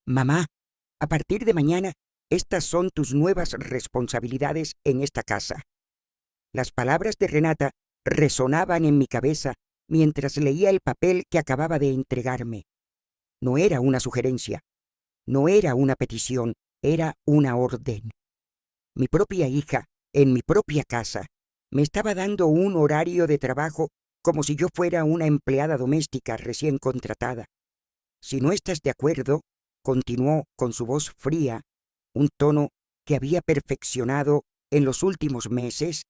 Mamá, a partir de mañana, estas son tus nuevas responsabilidades en esta casa. Las palabras de Renata resonaban en mi cabeza mientras leía el papel que acababa de entregarme. No era una sugerencia, no era una petición, era una orden. Mi propia hija, en mi propia casa, me estaba dando un horario de trabajo como si yo fuera una empleada doméstica recién contratada. Si no estás de acuerdo, continuó con su voz fría, un tono que había perfeccionado en los últimos meses,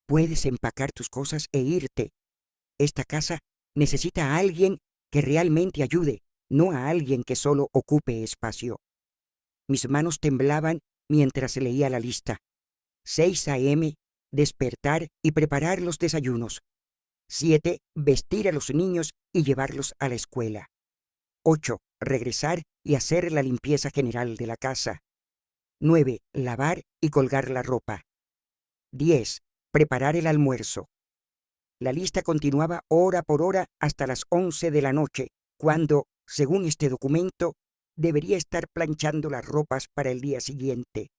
puedes empacar tus cosas e irte. Esta casa necesita a alguien que realmente ayude, no a alguien que solo ocupe espacio. Mis manos temblaban mientras leía la lista. 6 a.m., despertar y preparar los desayunos. 7, vestir a los niños y llevarlos a la escuela. 8, regresar y hacer la limpieza general de la casa. 9, lavar y colgar la ropa. 10, preparar el almuerzo. La lista continuaba hora por hora hasta las 11 de la noche, cuando, según este documento, debería estar planchando las ropas para el día siguiente.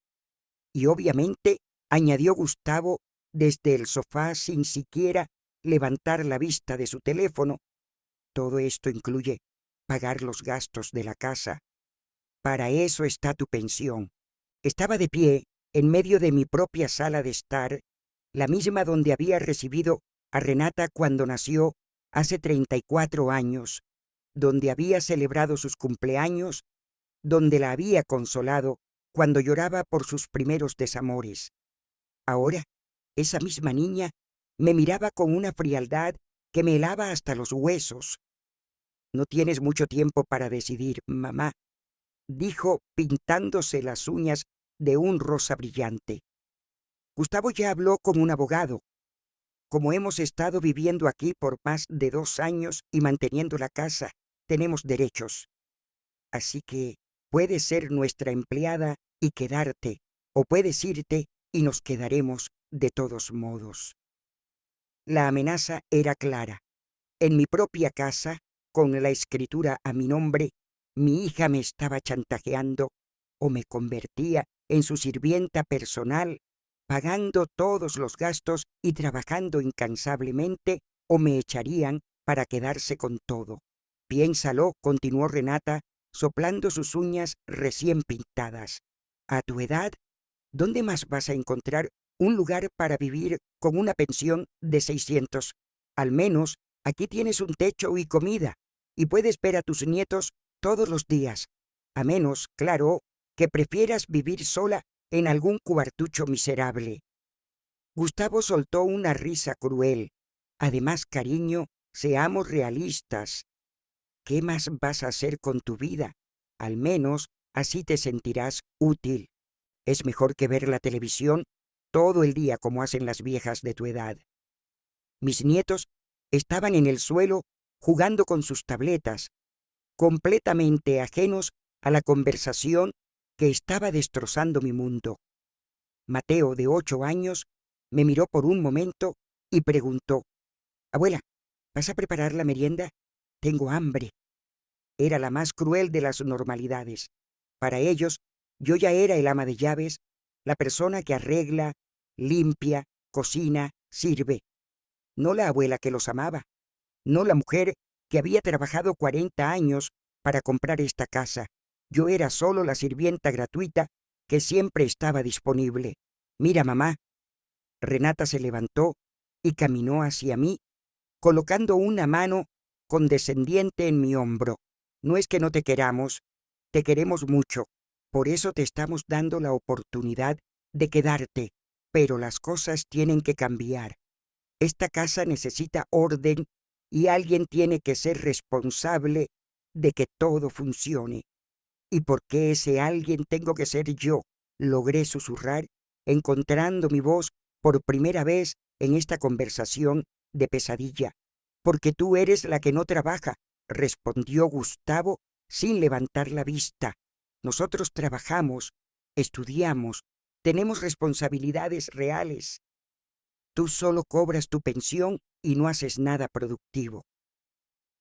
Y obviamente, añadió Gustavo desde el sofá sin siquiera levantar la vista de su teléfono, todo esto incluye pagar los gastos de la casa. Para eso está tu pensión. Estaba de pie en medio de mi propia sala de estar, la misma donde había recibido a Renata cuando nació hace 34 años, donde había celebrado sus cumpleaños, donde la había consolado cuando lloraba por sus primeros desamores. Ahora, esa misma niña me miraba con una frialdad que me helaba hasta los huesos. No tienes mucho tiempo para decidir, mamá, dijo pintándose las uñas de un rosa brillante. Gustavo ya habló con un abogado. Como hemos estado viviendo aquí por más de 2 años y manteniendo la casa, tenemos derechos. Así que puedes ser nuestra empleada y quedarte, o puedes irte y nos quedaremos de todos modos. La amenaza era clara. En mi propia casa, con la escritura a mi nombre, mi hija me estaba chantajeando o me convertía en su sirvienta personal, pagando todos los gastos y trabajando incansablemente, o me echarían para quedarse con todo. Piénsalo, continuó Renata, soplando sus uñas recién pintadas. A tu edad, ¿dónde más vas a encontrar un lugar para vivir con una pensión de 600? Al menos aquí tienes un techo y comida, y puedes ver a tus nietos todos los días, a menos, claro, que prefieras vivir sola en algún cuartucho miserable. Gustavo soltó una risa cruel. Además, cariño, seamos realistas. ¿Qué más vas a hacer con tu vida? Al menos así te sentirás útil. Es mejor que ver la televisión todo el día como hacen las viejas de tu edad. Mis nietos estaban en el suelo jugando con sus tabletas, completamente ajenos a la conversación que estaba destrozando mi mundo. Mateo, de 8 años, me miró por un momento y preguntó: «Abuela, ¿vas a preparar la merienda? Tengo hambre». Era la más cruel de las normalidades. Para ellos, yo ya era el ama de llaves, la persona que arregla, limpia, cocina, sirve. No la abuela que los amaba, no la mujer que había trabajado 40 años para comprar esta casa. Yo era solo la sirvienta gratuita que siempre estaba disponible. Mira, mamá. Renata se levantó y caminó hacia mí, colocando una mano condescendiente en mi hombro. No es que no te queramos, te queremos mucho. Por eso te estamos dando la oportunidad de quedarte, pero las cosas tienen que cambiar. Esta casa necesita orden y alguien tiene que ser responsable de que todo funcione. ¿Y por qué ese alguien tengo que ser yo?», logré susurrar, encontrando mi voz por primera vez en esta conversación de pesadilla. «Porque tú eres la que no trabaja», respondió Gustavo sin levantar la vista. «Nosotros trabajamos, estudiamos, tenemos responsabilidades reales. Tú solo cobras tu pensión y no haces nada productivo».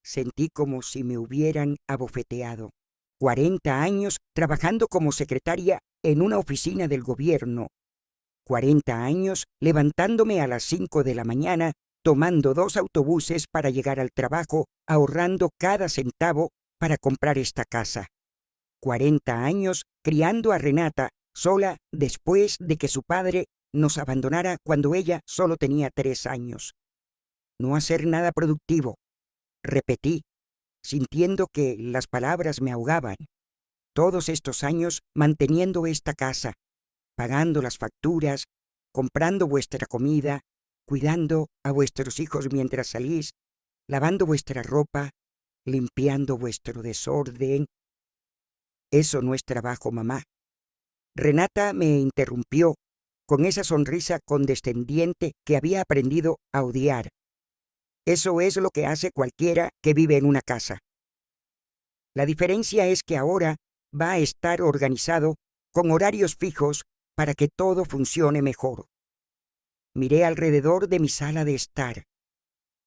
Sentí como si me hubieran abofeteado. 40 años trabajando como secretaria en una oficina del gobierno. 40 años levantándome a las 5 de la mañana, tomando 2 autobuses para llegar al trabajo, ahorrando cada centavo para comprar esta casa. 40 años criando a Renata sola después de que su padre nos abandonara cuando ella solo tenía 3 años. No hacer nada productivo, repetí, sintiendo que las palabras me ahogaban. Todos estos años manteniendo esta casa, pagando las facturas, comprando vuestra comida, cuidando a vuestros hijos mientras salís, lavando vuestra ropa, limpiando vuestro desorden. Eso no es trabajo, mamá. Renata me interrumpió con esa sonrisa condescendiente que había aprendido a odiar. Eso es lo que hace cualquiera que vive en una casa. La diferencia es que ahora va a estar organizado con horarios fijos para que todo funcione mejor. Miré alrededor de mi sala de estar.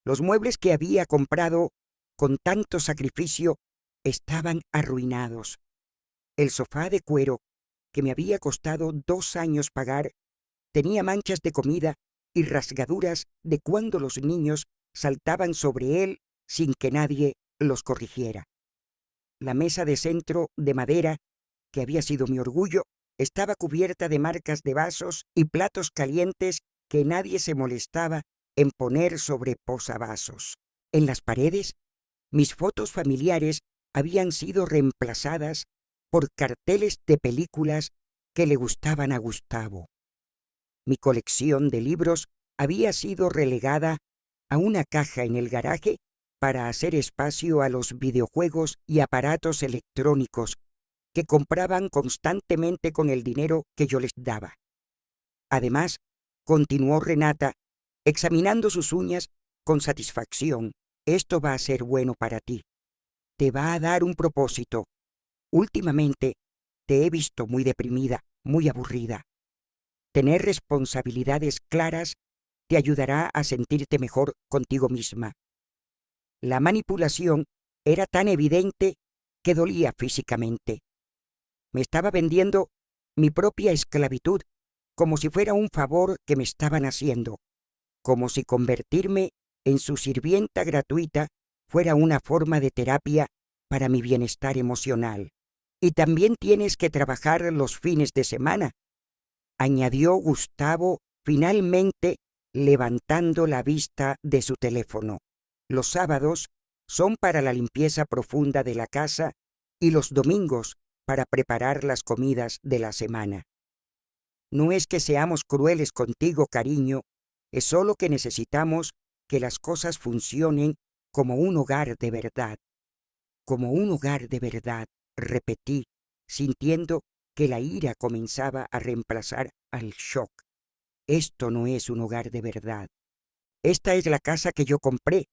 Los muebles que había comprado con tanto sacrificio estaban arruinados. El sofá de cuero, que me había costado 2 años pagar, tenía manchas de comida y rasgaduras de cuando los niños saltaban sobre él sin que nadie los corrigiera. La mesa de centro de madera, que había sido mi orgullo, estaba cubierta de marcas de vasos y platos calientes que nadie se molestaba en poner sobre posavasos. En las paredes, mis fotos familiares habían sido reemplazadas por carteles de películas que le gustaban a Gustavo. Mi colección de libros había sido relegada a una caja en el garaje para hacer espacio a los videojuegos y aparatos electrónicos que compraban constantemente con el dinero que yo les daba. Además, continuó Renata, examinando sus uñas con satisfacción, esto va a ser bueno para ti. Te va a dar un propósito. Últimamente te he visto muy deprimida, muy aburrida. Tener responsabilidades claras te ayudará a sentirte mejor contigo misma. La manipulación era tan evidente que dolía físicamente. Me estaba vendiendo mi propia esclavitud como si fuera un favor que me estaban haciendo, como si convertirme en su sirvienta gratuita fuera una forma de terapia para mi bienestar emocional. Y también tienes que trabajar los fines de semana, añadió Gustavo, finalmente levantando la vista de su teléfono. Los sábados son para la limpieza profunda de la casa y los domingos para preparar las comidas de la semana. No es que seamos crueles contigo, cariño, es solo que necesitamos que las cosas funcionen como un hogar de verdad. Como un hogar de verdad, repetí, sintiendo que la ira comenzaba a reemplazar al shock. Esto no es un hogar de verdad. Esta es la casa que yo compré,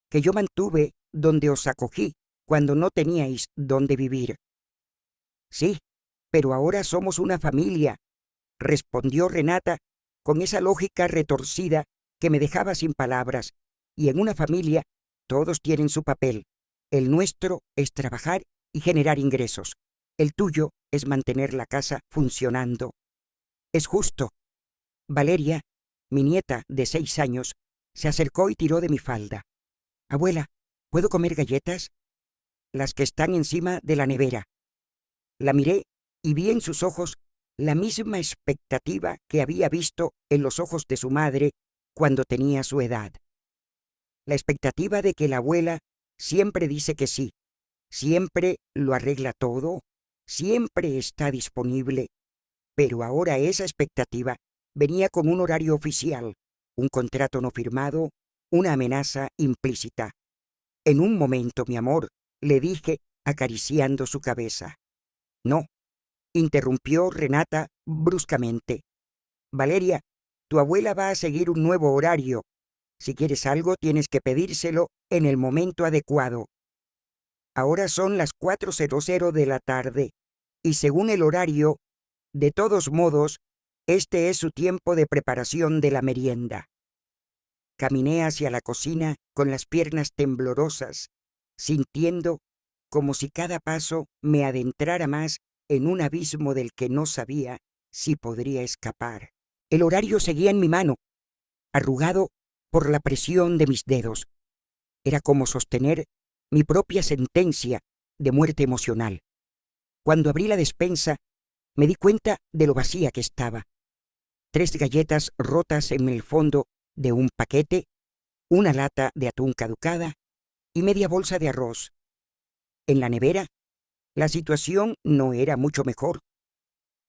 que yo mantuve, donde os acogí cuando no teníais dónde vivir. Sí, pero ahora somos una familia, respondió Renata con esa lógica retorcida que me dejaba sin palabras, y en una familia todos tienen su papel. El nuestro es trabajar y generar ingresos. El tuyo es mantener la casa funcionando. Es justo. Valeria, mi nieta de 6 años, se acercó y tiró de mi falda. Abuela, ¿puedo comer galletas? Las que están encima de la nevera. La miré y vi en sus ojos la misma expectativa que había visto en los ojos de su madre cuando tenía su edad. La expectativa de que la abuela siempre dice que sí, siempre lo arregla todo, siempre está disponible, pero ahora esa expectativa venía con un horario oficial, un contrato no firmado, una amenaza implícita. En un momento, mi amor, le dije acariciando su cabeza. No, interrumpió Renata bruscamente. Valeria, tu abuela va a seguir un nuevo horario. Si quieres algo, tienes que pedírselo en el momento adecuado. Ahora son las 4:00 de la tarde, y según el horario, de todos modos, este es su tiempo de preparación de la merienda. Caminé hacia la cocina con las piernas temblorosas, sintiendo como si cada paso me adentrara más en un abismo del que no sabía si podría escapar. El horario seguía en mi mano, arrugado por la presión de mis dedos. Era como sostener mi propia sentencia de muerte emocional. Cuando abrí la despensa, me di cuenta de lo vacía que estaba. 3 galletas rotas en el fondo de un paquete, una lata de atún caducada y media bolsa de arroz. En la nevera, la situación no era mucho mejor.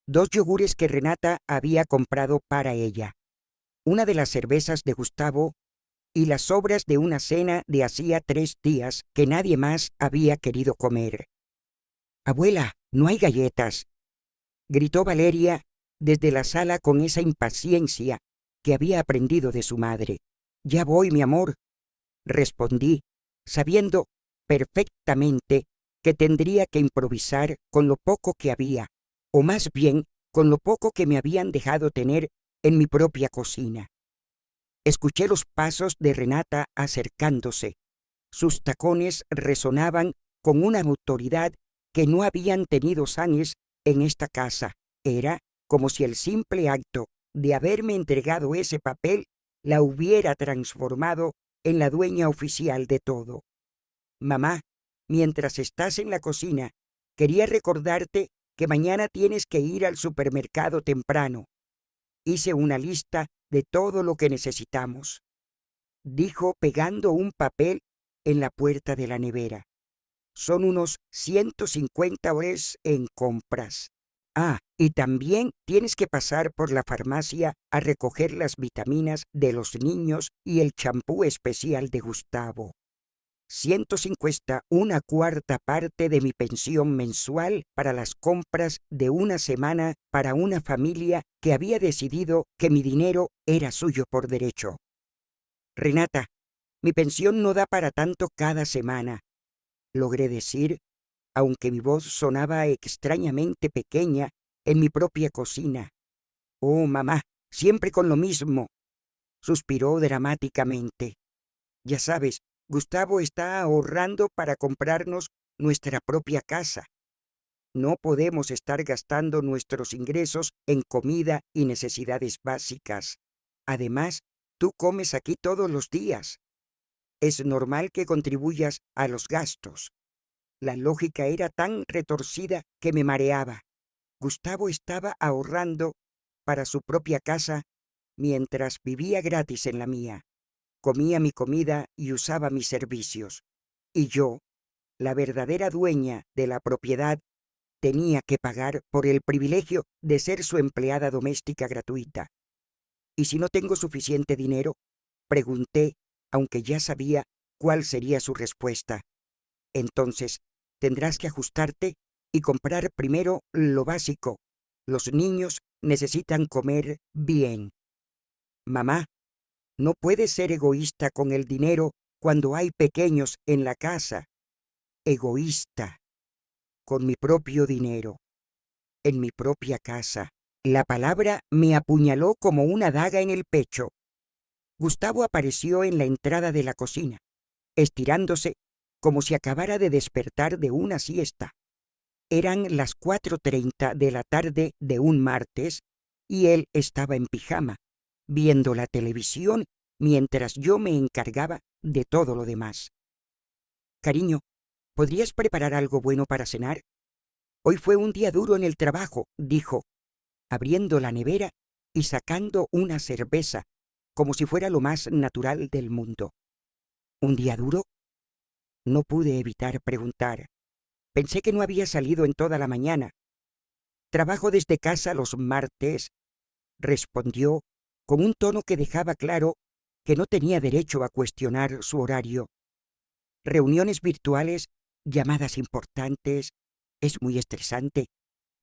2 yogures que Renata había comprado para ella, una de las cervezas de Gustavo y las sobras de una cena de hacía 3 días que nadie más había querido comer. «Abuela, no hay galletas», gritó Valeria desde la sala con esa impaciencia que había aprendido de su madre. «Ya voy, mi amor», respondí, sabiendo perfectamente que tendría que improvisar con lo poco que había, o más bien con lo poco que me habían dejado tener en mi propia cocina. Escuché los pasos de Renata acercándose. Sus tacones resonaban con una autoridad que no habían tenido Sáñez en esta casa. Era como si el simple acto de haberme entregado ese papel la hubiera transformado en la dueña oficial de todo. «Mamá, mientras estás en la cocina, quería recordarte que mañana tienes que ir al supermercado temprano. Hice una lista de todo lo que necesitamos», dijo pegando un papel en la puerta de la nevera. «Son unos 150 € en compras. Ah, y también tienes que pasar por la farmacia a recoger las vitaminas de los niños y el champú especial de Gustavo. 150, una cuarta parte de mi pensión mensual para las compras de una semana para una familia que había decidido que mi dinero era suyo por derecho. Renata, mi pensión no da para tanto cada semana», logré decir, aunque mi voz sonaba extrañamente pequeña en mi propia cocina. «Oh, mamá, siempre con lo mismo», suspiró dramáticamente. «Ya sabes, Gustavo está ahorrando para comprarnos nuestra propia casa. No podemos estar gastando nuestros ingresos en comida y necesidades básicas. Además, tú comes aquí todos los días. Es normal que contribuyas a los gastos». La lógica era tan retorcida que me mareaba. Gustavo estaba ahorrando para su propia casa mientras vivía gratis en la mía. Comía mi comida y usaba mis servicios. Y yo, la verdadera dueña de la propiedad, tenía que pagar por el privilegio de ser su empleada doméstica gratuita. «¿Y si no tengo suficiente dinero?», pregunté, aunque ya sabía cuál sería su respuesta. «Entonces, tendrás que ajustarte y comprar primero lo básico. Los niños necesitan comer bien». «Mamá, no puedes ser egoísta con el dinero cuando hay pequeños en la casa». «Egoísta. Con mi propio dinero. En mi propia casa». La palabra me apuñaló como una daga en el pecho. Gustavo apareció en la entrada de la cocina, estirándose como si acabara de despertar de una siesta. Eran las 4:30 de la tarde de un martes y él estaba en pijama, viendo la televisión mientras yo me encargaba de todo lo demás. «Cariño, ¿podrías preparar algo bueno para cenar? Hoy fue un día duro en el trabajo», dijo, abriendo la nevera y sacando una cerveza, como si fuera lo más natural del mundo. «¿Un día duro?». No pude evitar preguntar. Pensé que no había salido en toda la mañana. «Trabajo desde casa los martes», respondió con un tono que dejaba claro que no tenía derecho a cuestionar su horario. «Reuniones virtuales, llamadas importantes, es muy estresante.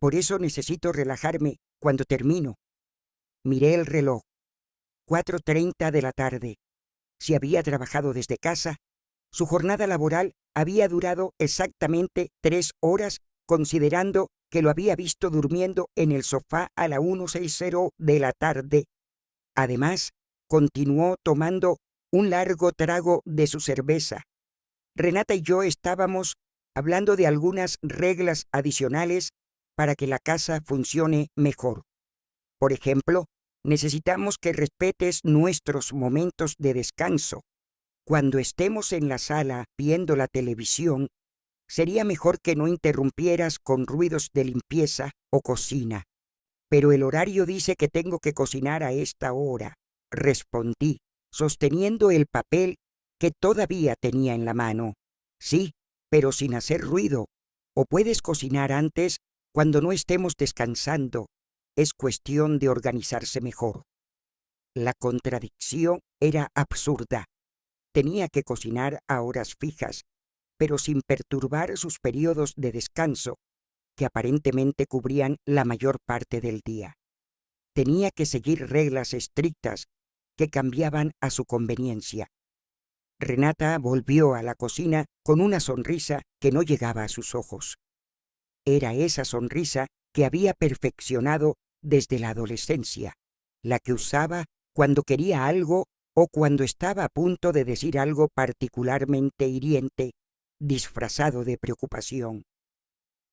Por eso necesito relajarme cuando termino». Miré el reloj. 4:30 de la tarde. Si había trabajado desde casa, su jornada laboral había durado exactamente 3 horas, considerando que lo había visto durmiendo en el sofá a la 1:60 de la tarde. Además, continuó tomando un largo trago de su cerveza. Renata y yo estábamos hablando de algunas reglas adicionales para que la casa funcione mejor. Por ejemplo, necesitamos que respetes nuestros momentos de descanso. Cuando estemos en la sala viendo la televisión, sería mejor que no interrumpieras con ruidos de limpieza o cocina. Pero el horario dice que tengo que cocinar a esta hora, respondí, sosteniendo el papel que todavía tenía en la mano. Sí, pero sin hacer ruido. O puedes cocinar antes cuando no estemos descansando. Es cuestión de organizarse mejor. La contradicción era absurda. Tenía que cocinar a horas fijas, pero sin perturbar sus periodos de descanso, que aparentemente cubrían la mayor parte del día. Tenía que seguir reglas estrictas que cambiaban a su conveniencia. Renata volvió a la cocina con una sonrisa que no llegaba a sus ojos. Era esa sonrisa que había perfeccionado desde la adolescencia, la que usaba cuando quería algo o cuando estaba a punto de decir algo particularmente hiriente, disfrazado de preocupación.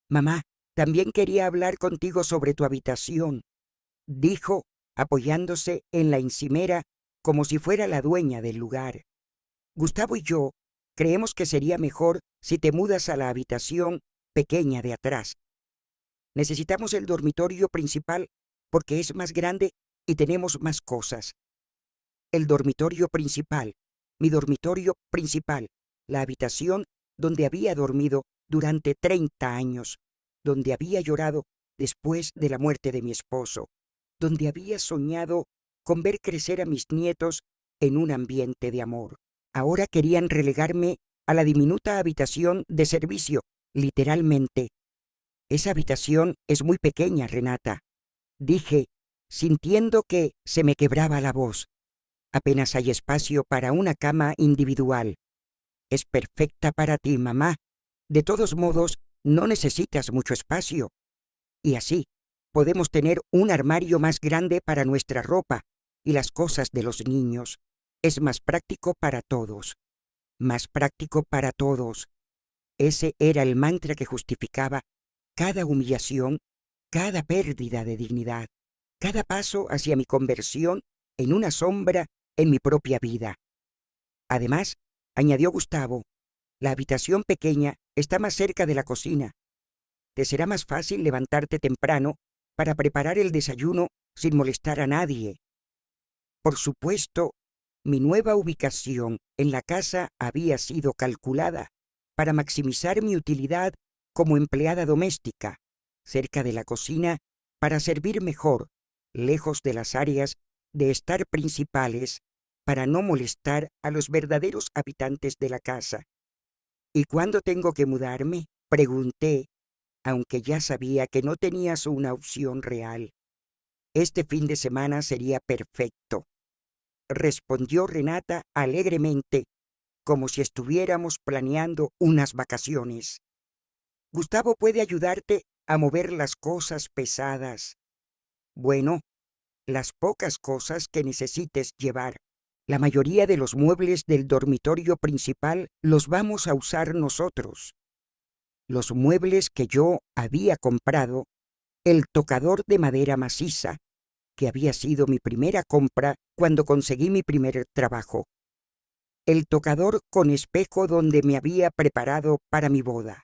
«Mamá, también quería hablar contigo sobre tu habitación», dijo, apoyándose en la encimera como si fuera la dueña del lugar. «Gustavo y yo creemos que sería mejor si te mudas a la habitación pequeña de atrás. Necesitamos el dormitorio principal porque es más grande y tenemos más cosas». El dormitorio principal, mi dormitorio principal, la habitación donde había dormido durante 30 años, donde había llorado después de la muerte de mi esposo, donde había soñado con ver crecer a mis nietos en un ambiente de amor. Ahora querían relegarme a la diminuta habitación de servicio, literalmente. «Esa habitación es muy pequeña, Renata», dije, sintiendo que se me quebraba la voz. «Apenas hay espacio para una cama individual. Es perfecta para ti, mamá. De todos modos, no necesitas mucho espacio. Y así, podemos tener un armario más grande para nuestra ropa y las cosas de los niños. Es más práctico para todos. Más práctico para todos». Ese era el mantra que justificaba cada humillación, cada pérdida de dignidad, cada paso hacia mi conversión en una sombra en mi propia vida. Además, añadió Gustavo, la habitación pequeña está más cerca de la cocina. Te será más fácil levantarte temprano para preparar el desayuno sin molestar a nadie. Por supuesto, mi nueva ubicación en la casa había sido calculada para maximizar mi utilidad como empleada doméstica, cerca de la cocina para servir mejor, lejos de las áreas de estar principales, para no molestar a los verdaderos habitantes de la casa. «¿Y cuándo tengo que mudarme?», pregunté, aunque ya sabía que no tenías una opción real. «Este fin de semana sería perfecto», respondió Renata alegremente, como si estuviéramos planeando unas vacaciones. «Gustavo puede ayudarte a mover las cosas pesadas. Bueno, las pocas cosas que necesites llevar. La mayoría de los muebles del dormitorio principal los vamos a usar nosotros. Los muebles que yo había comprado, el tocador de madera maciza, que había sido mi primera compra cuando conseguí mi primer trabajo. El tocador con espejo donde me había preparado para mi boda.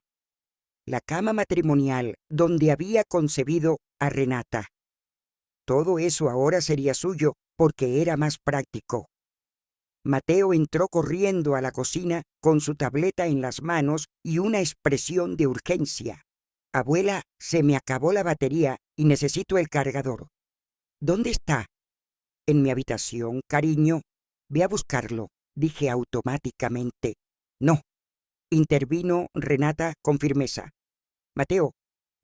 La cama matrimonial donde había concebido a Renata. Todo eso ahora sería suyo porque era más práctico. Mateo entró corriendo a la cocina con su tableta en las manos y una expresión de urgencia. «Abuela, se me acabó la batería y necesito el cargador». «¿Dónde está?» «En mi habitación, cariño. Ve a buscarlo», dije automáticamente. «No», intervino Renata con firmeza. «Mateo,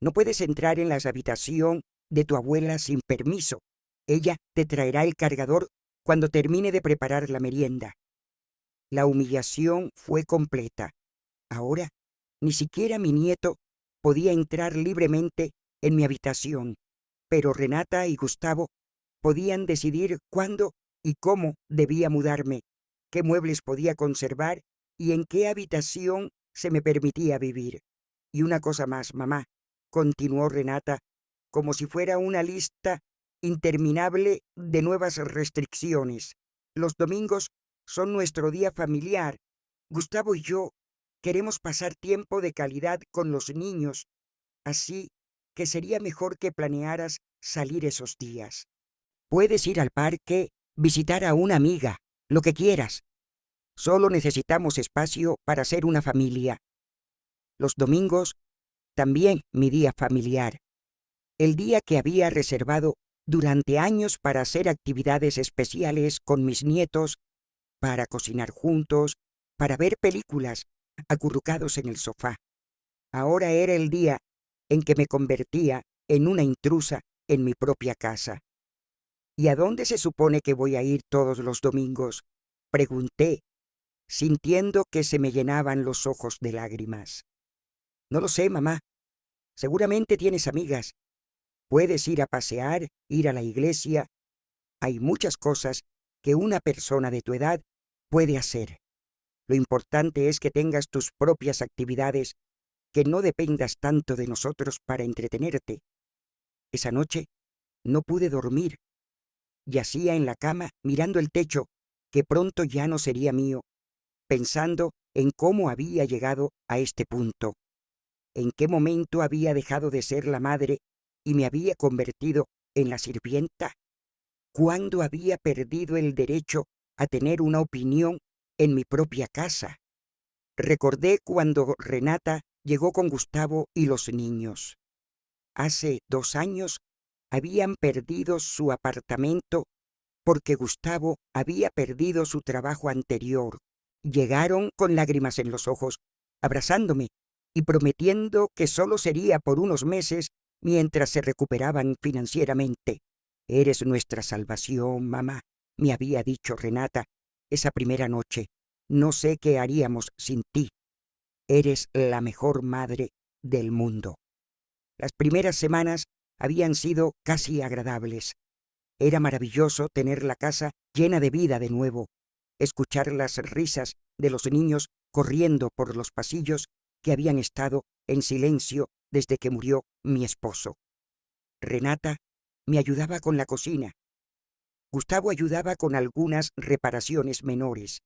no puedes entrar en la habitación de tu abuela sin permiso. Ella te traerá el cargador cuando termine de preparar la merienda». La humillación fue completa. Ahora, ni siquiera mi nieto podía entrar libremente en mi habitación, pero Renata y Gustavo podían decidir cuándo y cómo debía mudarme, qué muebles podía conservar y en qué habitación se me permitía vivir. Y una cosa más, mamá, continuó Renata, como si fuera una lista interminable de nuevas restricciones. Los domingos son nuestro día familiar. Gustavo y yo queremos pasar tiempo de calidad con los niños, así que sería mejor que planearas salir esos días. Puedes ir al parque, visitar a una amiga, lo que quieras. Solo necesitamos espacio para ser una familia. Los domingos, también mi día familiar. El día que había reservado durante años para hacer actividades especiales con mis nietos, para cocinar juntos, para ver películas, acurrucados en el sofá. Ahora era el día en que me convertía en una intrusa en mi propia casa. ¿Y a dónde se supone que voy a ir todos los domingos?, pregunté, sintiendo que se me llenaban los ojos de lágrimas. No lo sé, mamá. Seguramente tienes amigas. Puedes ir a pasear, ir a la iglesia. Hay muchas cosas que una persona de tu edad puede hacer. Lo importante es que tengas tus propias actividades, que no dependas tanto de nosotros para entretenerte. Esa noche no pude dormir. Yacía en la cama mirando el techo, que pronto ya no sería mío, pensando en cómo había llegado a este punto, en qué momento había dejado de ser la madre y me había convertido en la sirvienta, cuándo había perdido el derecho a tener una opinión en mi propia casa. Recordé cuando Renata llegó con Gustavo y los niños. Hace 2 años habían perdido su apartamento porque Gustavo había perdido su trabajo anterior. Llegaron con lágrimas en los ojos, abrazándome y prometiendo que solo sería por unos meses mientras se recuperaban financieramente. Eres nuestra salvación, mamá, me había dicho Renata esa primera noche. No sé qué haríamos sin ti. Eres la mejor madre del mundo. Las primeras semanas habían sido casi agradables. Era maravilloso tener la casa llena de vida de nuevo, escuchar las risas de los niños corriendo por los pasillos que habían estado en silencio desde que murió mi esposo. Renata me ayudaba con la cocina. Gustavo ayudaba con algunas reparaciones menores,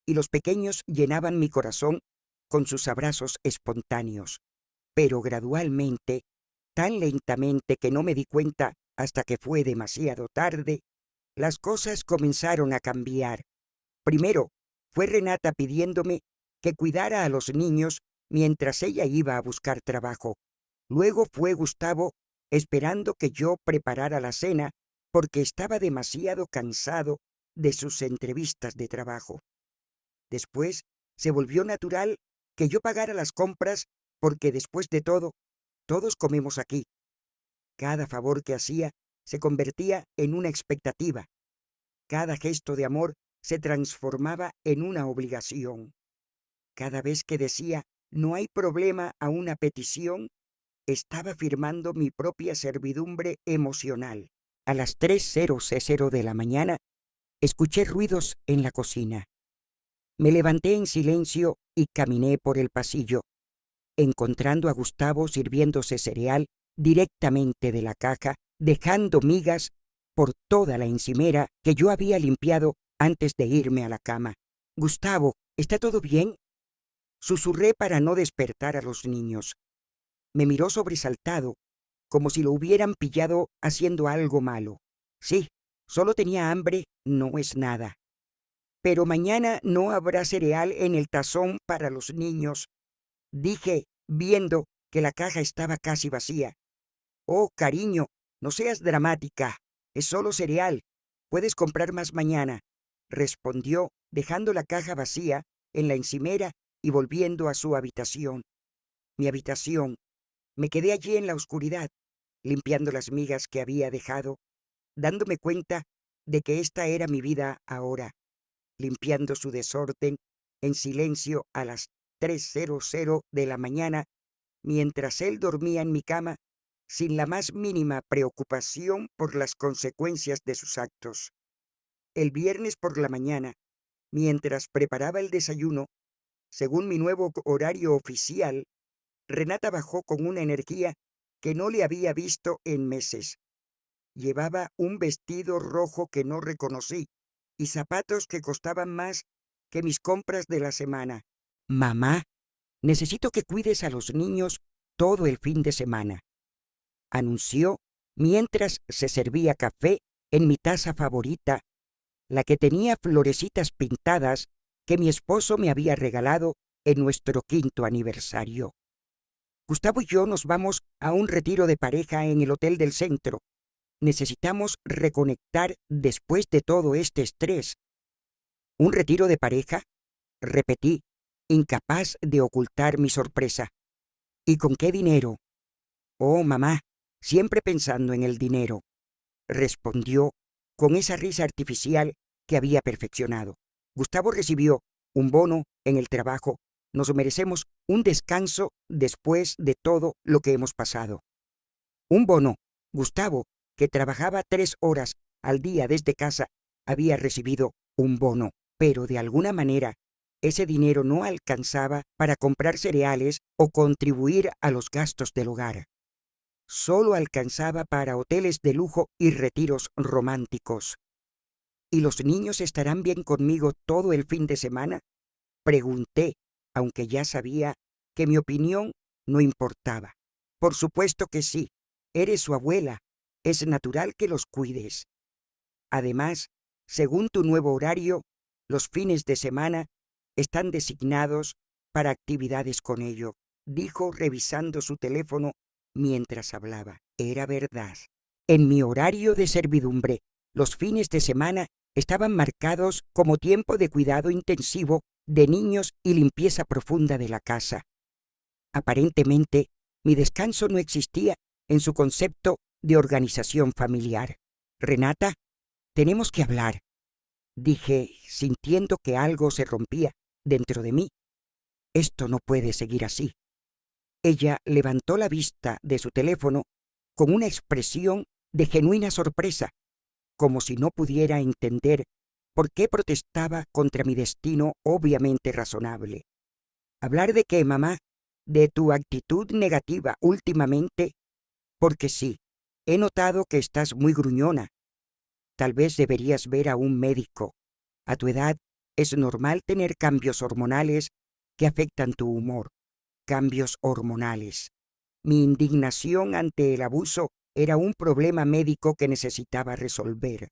y los pequeños llenaban mi corazón con sus abrazos espontáneos. Pero gradualmente, tan lentamente que no me di cuenta hasta que fue demasiado tarde, las cosas comenzaron a cambiar. Primero, fue Renata pidiéndome que cuidara a los niños mientras ella iba a buscar trabajo. Luego fue Gustavo esperando que yo preparara la cena porque estaba demasiado cansado de sus entrevistas de trabajo. Después, se volvió natural que yo pagara las compras porque después de todo, todos comemos aquí. Cada favor que hacía se convertía en una expectativa. Cada gesto de amor se transformaba en una obligación. Cada vez que decía no hay problema a una petición, estaba firmando mi propia servidumbre emocional. A las 3:00 de la mañana, escuché ruidos en la cocina. Me levanté en silencio y caminé por el pasillo, encontrando a Gustavo sirviéndose cereal directamente de la caja, dejando migas por toda la encimera que yo había limpiado antes de irme a la cama. Gustavo, ¿está todo bien?, susurré para no despertar a los niños. Me miró sobresaltado, como si lo hubieran pillado haciendo algo malo. Sí, solo tenía hambre, no es nada. Pero mañana no habrá cereal en el tazón para los niños, dije, viendo que la caja estaba casi vacía. Oh, cariño, no seas dramática, es solo cereal. Puedes comprar más mañana, respondió, dejando la caja vacía en la encimera y volviendo a su habitación. Mi habitación. Me quedé allí en la oscuridad, limpiando las migas que había dejado, dándome cuenta de que esta era mi vida ahora, limpiando su desorden en silencio a las 3:00 de la mañana, mientras él dormía en mi cama, sin la más mínima preocupación por las consecuencias de sus actos. El viernes por la mañana, mientras preparaba el desayuno, Según mi nuevo horario oficial, Renata bajó con una energía que no le había visto en meses. Llevaba un vestido rojo que no reconocí y zapatos que costaban más que mis compras de la semana. Mamá, necesito que cuides a los niños todo el fin de semana, anunció mientras se servía café en mi taza favorita, la que tenía florecitas pintadas que mi esposo me había regalado en nuestro 5º aniversario. Gustavo y yo nos vamos a un retiro de pareja en el hotel del centro. Necesitamos reconectar después de todo este estrés. ¿Un retiro de pareja?, repetí, incapaz de ocultar mi sorpresa. ¿Y con qué dinero? Oh, mamá, siempre pensando en el dinero, respondió con esa risa artificial que había perfeccionado. Gustavo recibió un bono en el trabajo. Nos merecemos un descanso después de todo lo que hemos pasado. Un bono. Gustavo, que trabajaba 3 horas al día desde casa, había recibido un bono, pero de alguna manera ese dinero no alcanzaba para comprar cereales o contribuir a los gastos del hogar. Solo alcanzaba para hoteles de lujo y retiros románticos. ¿Y los niños estarán bien conmigo todo el fin de semana?, pregunté, aunque ya sabía que mi opinión no importaba. Por supuesto que sí. Eres su abuela. Es natural que los cuides. Además, según tu nuevo horario, los fines de semana están designados para actividades con ello, dijo revisando su teléfono mientras hablaba. Era verdad. En mi horario de servidumbre, los fines de semana estaban marcados como tiempo de cuidado intensivo de niños y limpieza profunda de la casa. Aparentemente, mi descanso no existía en su concepto de organización familiar. Renata, tenemos que hablar, dije, sintiendo que algo se rompía dentro de mí. Esto no puede seguir así. Ella levantó la vista de su teléfono con una expresión de genuina sorpresa, como si no pudiera entender por qué protestaba contra mi destino obviamente razonable. ¿Hablar de qué, mamá? ¿De tu actitud negativa últimamente? Porque sí, he notado que estás muy gruñona. Tal vez deberías ver a un médico. A tu edad es normal tener cambios hormonales que afectan tu humor. Cambios hormonales. Mi indignación ante el abuso era un problema médico que necesitaba resolver.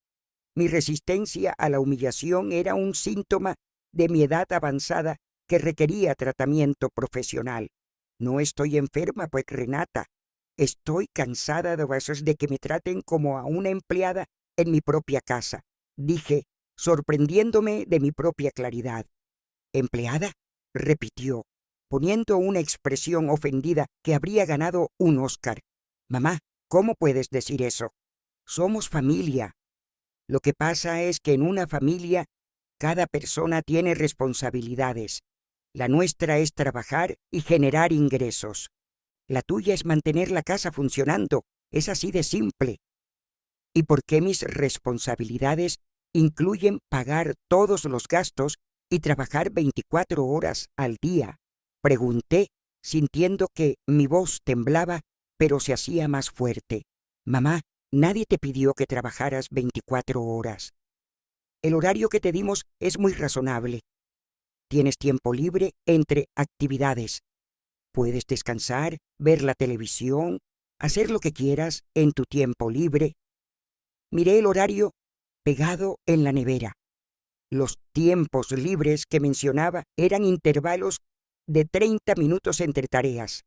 Mi resistencia a la humillación era un síntoma de mi edad avanzada que requería tratamiento profesional. No estoy enferma, pues, Renata. Estoy cansada de que me traten como a una empleada en mi propia casa, dije, sorprendiéndome de mi propia claridad. ¿Empleada?, repitió, poniendo una expresión ofendida que habría ganado un Oscar. Mamá, ¿cómo puedes decir eso? Somos familia. Lo que pasa es que en una familia cada persona tiene responsabilidades. La nuestra es trabajar y generar ingresos. La tuya es mantener la casa funcionando. Es así de simple. ¿Y por qué mis responsabilidades incluyen pagar todos los gastos y trabajar 24 horas al día? Pregunté, sintiendo que mi voz temblaba, pero se hacía más fuerte. Mamá, nadie te pidió que trabajaras 24 horas. El horario que te dimos es muy razonable. Tienes tiempo libre entre actividades. Puedes descansar, ver la televisión, hacer lo que quieras en tu tiempo libre. Miré el horario pegado en la nevera. Los tiempos libres que mencionaba eran intervalos de 30 minutos entre tareas,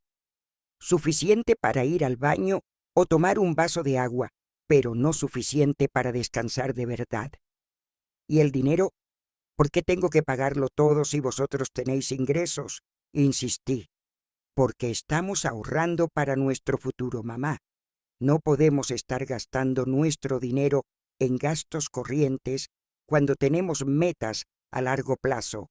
suficiente para ir al baño o tomar un vaso de agua, pero no suficiente para descansar de verdad. ¿Y el dinero? ¿Por qué tengo que pagarlo todo si vosotros tenéis ingresos? Insistí. Porque estamos ahorrando para nuestro futuro, mamá. No podemos estar gastando nuestro dinero en gastos corrientes cuando tenemos metas a largo plazo.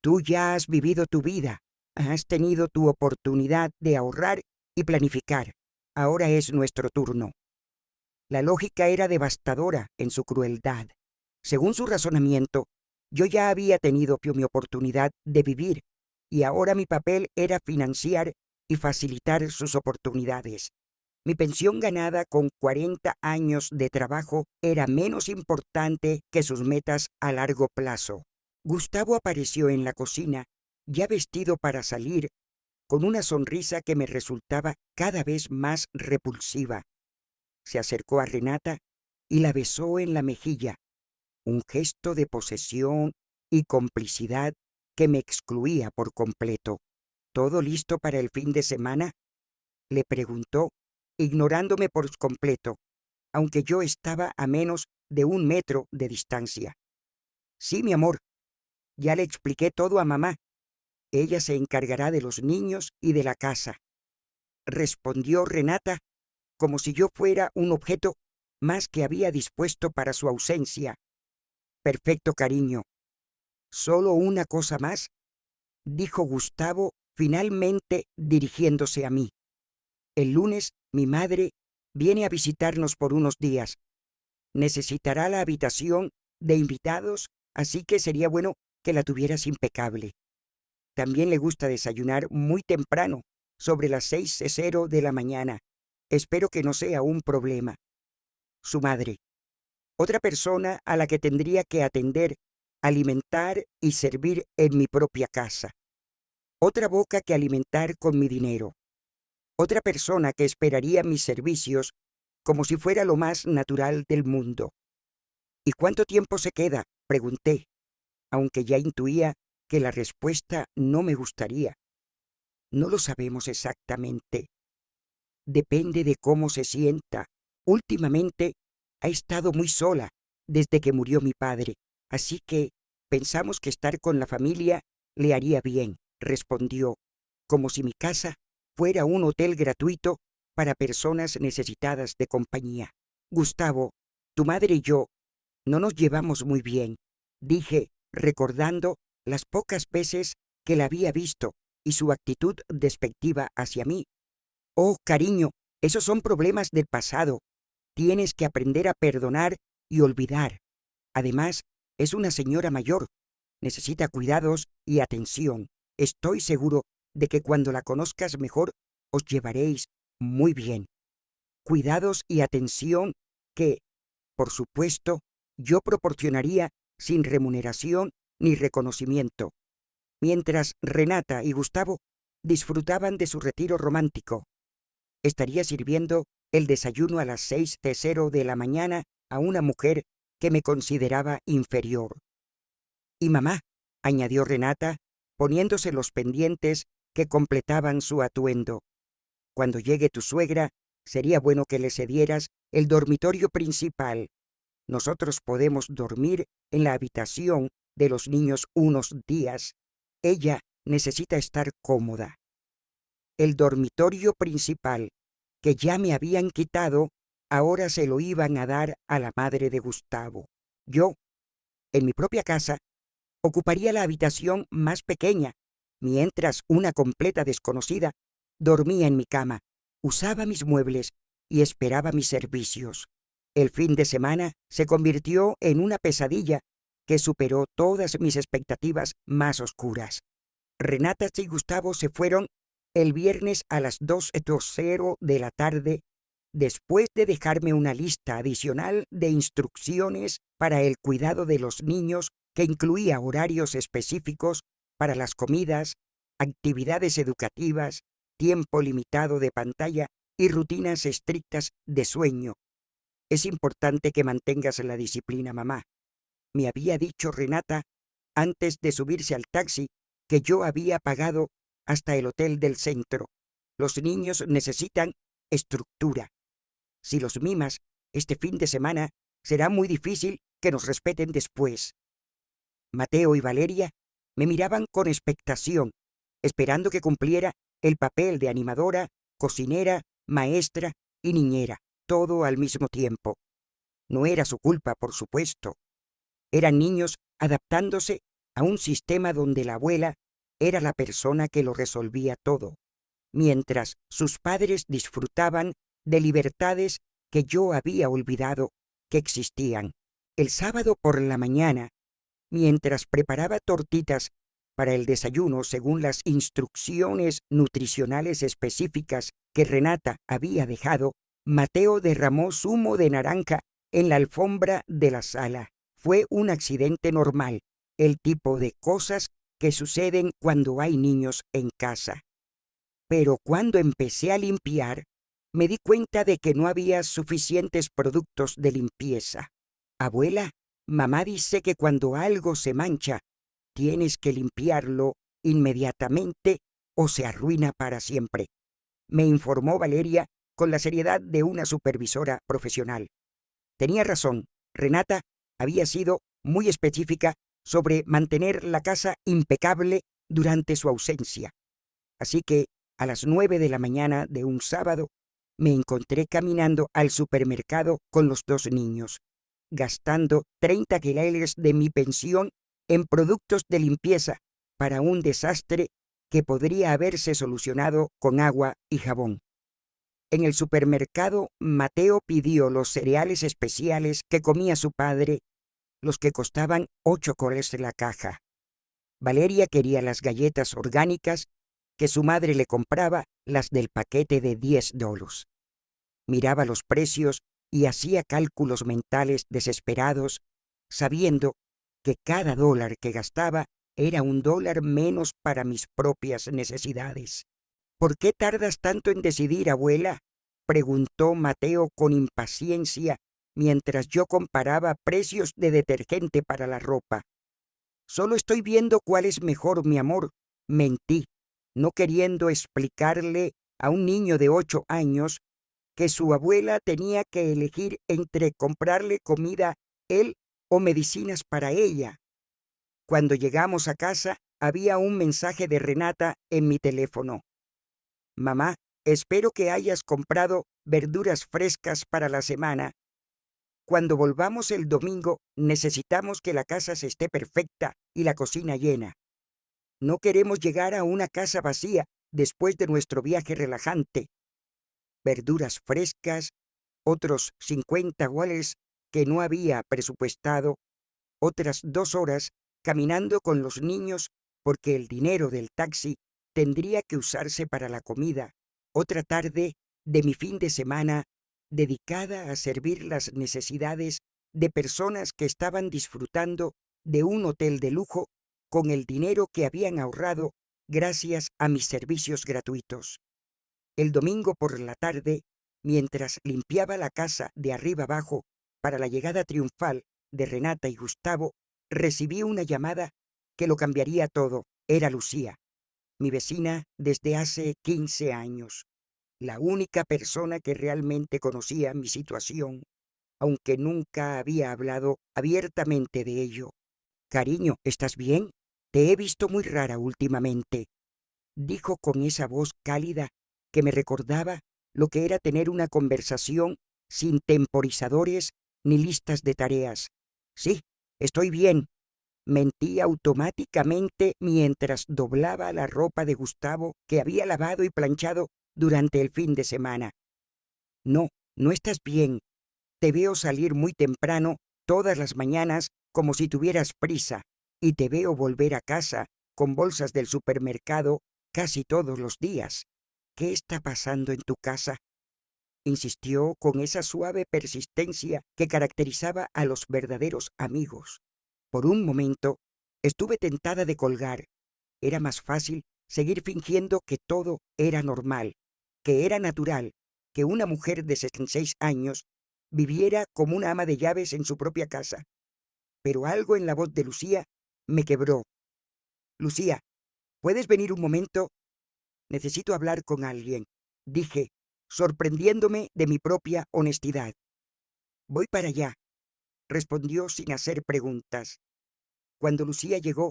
Tú ya has vivido tu vida, has tenido tu oportunidad de ahorrar y planificar. Ahora es nuestro turno. La lógica era devastadora en su crueldad. Según su razonamiento, yo ya había tenido mi oportunidad de vivir y ahora mi papel era financiar y facilitar sus oportunidades. Mi pensión ganada con 40 años de trabajo era menos importante que sus metas a largo plazo. Gustavo apareció en la cocina, ya vestido para salir, con una sonrisa que me resultaba cada vez más repulsiva. Se acercó a Renata y la besó en la mejilla, un gesto de posesión y complicidad que me excluía por completo. ¿Todo listo para el fin de semana?, le preguntó, ignorándome por completo, aunque yo estaba a menos de 1 metro de distancia. Sí, mi amor, ya le expliqué todo a mamá. Ella se encargará de los niños y de la casa, respondió Renata, como si yo fuera un objeto más que había dispuesto para su ausencia. Perfecto, cariño. Solo una cosa más, dijo Gustavo, finalmente dirigiéndose a mí. El lunes mi madre viene a visitarnos por unos días. Necesitará la habitación de invitados, así que sería bueno que la tuvieras impecable. También le gusta desayunar muy temprano, sobre las 6:00 de la mañana. Espero que no sea un problema. Su madre. Otra persona a la que tendría que atender, alimentar y servir en mi propia casa. Otra boca que alimentar con mi dinero. Otra persona que esperaría mis servicios como si fuera lo más natural del mundo. ¿Y cuánto tiempo se queda?, pregunté, aunque ya intuía que la respuesta no me gustaría. No lo sabemos exactamente. Depende de cómo se sienta. Últimamente ha estado muy sola desde que murió mi padre, así que pensamos que estar con la familia le haría bien, respondió, como si mi casa fuera un hotel gratuito para personas necesitadas de compañía. Gustavo, tu madre y yo no nos llevamos muy bien, dije, recordando las pocas veces que la había visto y su actitud despectiva hacia mí. Oh, cariño, esos son problemas del pasado. Tienes que aprender a perdonar y olvidar. Además, es una señora mayor. Necesita cuidados y atención. Estoy seguro de que cuando la conozcas mejor, os llevaréis muy bien. Cuidados y atención que, por supuesto, yo proporcionaría sin remuneración ni reconocimiento, mientras Renata y Gustavo disfrutaban de su retiro romántico. Estaría sirviendo el desayuno a las 6:00 de la mañana a una mujer que me consideraba inferior. Y mamá, añadió Renata, poniéndose los pendientes que completaban su atuendo. Cuando llegue tu suegra, sería bueno que le cedieras el dormitorio principal. Nosotros podemos dormir en la habitación de los niños unos días. Ella necesita estar cómoda. El dormitorio principal, que ya me habían quitado, ahora se lo iban a dar a la madre de Gustavo. Yo, en mi propia casa, ocuparía la habitación más pequeña, mientras una completa desconocida dormía en mi cama, usaba mis muebles y esperaba mis servicios. El fin de semana se convirtió en una pesadilla que superó todas mis expectativas más oscuras. Renata y Gustavo se fueron el viernes a las 2:00 de la tarde, después de dejarme una lista adicional de instrucciones para el cuidado de los niños que incluía horarios específicos para las comidas, actividades educativas, tiempo limitado de pantalla y rutinas estrictas de sueño. Es importante que mantengas la disciplina, mamá, me había dicho Renata antes de subirse al taxi que yo había pagado hasta el hotel del centro. Los niños necesitan estructura. Si los mimas este fin de semana, será muy difícil que nos respeten después. Mateo y Valeria me miraban con expectación, esperando que cumpliera el papel de animadora, cocinera, maestra y niñera, todo al mismo tiempo. No era su culpa, por supuesto. Eran niños adaptándose a un sistema donde la abuela era la persona que lo resolvía todo, mientras sus padres disfrutaban de libertades que yo había olvidado que existían. El sábado por la mañana, mientras preparaba tortitas Para el desayuno, según las instrucciones nutricionales específicas que Renata había dejado, Mateo derramó zumo de naranja en la alfombra de la sala. Fue un accidente normal, el tipo de cosas que suceden cuando hay niños en casa. Pero cuando empecé a limpiar, me di cuenta de que no había suficientes productos de limpieza. Abuela, mamá dice que cuando algo se mancha, tienes que limpiarlo inmediatamente o se arruina para siempre, me informó Valeria con la seriedad de una supervisora profesional. Tenía razón, Renata había sido muy específica sobre mantener la casa impecable durante su ausencia. Así que, a las 9 de la mañana de un sábado, me encontré caminando al supermercado con los dos niños, gastando 30 quetzales de mi pensión en productos de limpieza para un desastre que podría haberse solucionado con agua y jabón. En el supermercado, Mateo pidió los cereales especiales que comía su padre, los que costaban 8 coles la caja. Valeria quería las galletas orgánicas que su madre le compraba, las del paquete de $10. Miraba los precios y hacía cálculos mentales desesperados, sabiendo que cada dólar que gastaba era $1 menos para mis propias necesidades. ¿Por qué tardas tanto en decidir, abuela?, preguntó Mateo con impaciencia mientras yo comparaba precios de detergente para la ropa. Solo estoy viendo cuál es mejor, mi amor, mentí, no queriendo explicarle a un niño de 8 años que su abuela tenía que elegir entre comprarle comida él o medicinas para ella. Cuando llegamos a casa, había un mensaje de Renata en mi teléfono. Mamá, espero que hayas comprado verduras frescas para la semana. Cuando volvamos el domingo, necesitamos que la casa se esté perfecta y la cocina llena. No queremos llegar a una casa vacía después de nuestro viaje relajante. Verduras frescas, otros 50 guales que no había presupuestado, otras 2 horas caminando con los niños porque el dinero del taxi tendría que usarse para la comida, otra tarde de mi fin de semana dedicada a servir las necesidades de personas que estaban disfrutando de un hotel de lujo con el dinero que habían ahorrado gracias a mis servicios gratuitos. El domingo por la tarde, mientras limpiaba la casa de arriba abajo para la llegada triunfal de Renata y Gustavo, recibí una llamada que lo cambiaría todo. Era Lucía, mi vecina desde hace 15 años, la única persona que realmente conocía mi situación, aunque nunca había hablado abiertamente de ello. Cariño, ¿estás bien? Te he visto muy rara últimamente, dijo con esa voz cálida que me recordaba lo que era tener una conversación sin temporizadores ni listas de tareas. Sí, estoy bien. Mentí automáticamente mientras doblaba la ropa de Gustavo que había lavado y planchado durante el fin de semana. No, no estás bien. Te veo salir muy temprano todas las mañanas como si tuvieras prisa y te veo volver a casa con bolsas del supermercado casi todos los días. ¿Qué está pasando en tu casa?, insistió con esa suave persistencia que caracterizaba a los verdaderos amigos. Por un momento, estuve tentada de colgar. Era más fácil seguir fingiendo que todo era normal, que era natural, que una mujer de 66 años viviera como una ama de llaves en su propia casa. Pero algo en la voz de Lucía me quebró. Lucía, ¿puedes venir un momento? Necesito hablar con alguien, dije, sorprendiéndome de mi propia honestidad. Voy para allá, respondió sin hacer preguntas. Cuando Lucía llegó,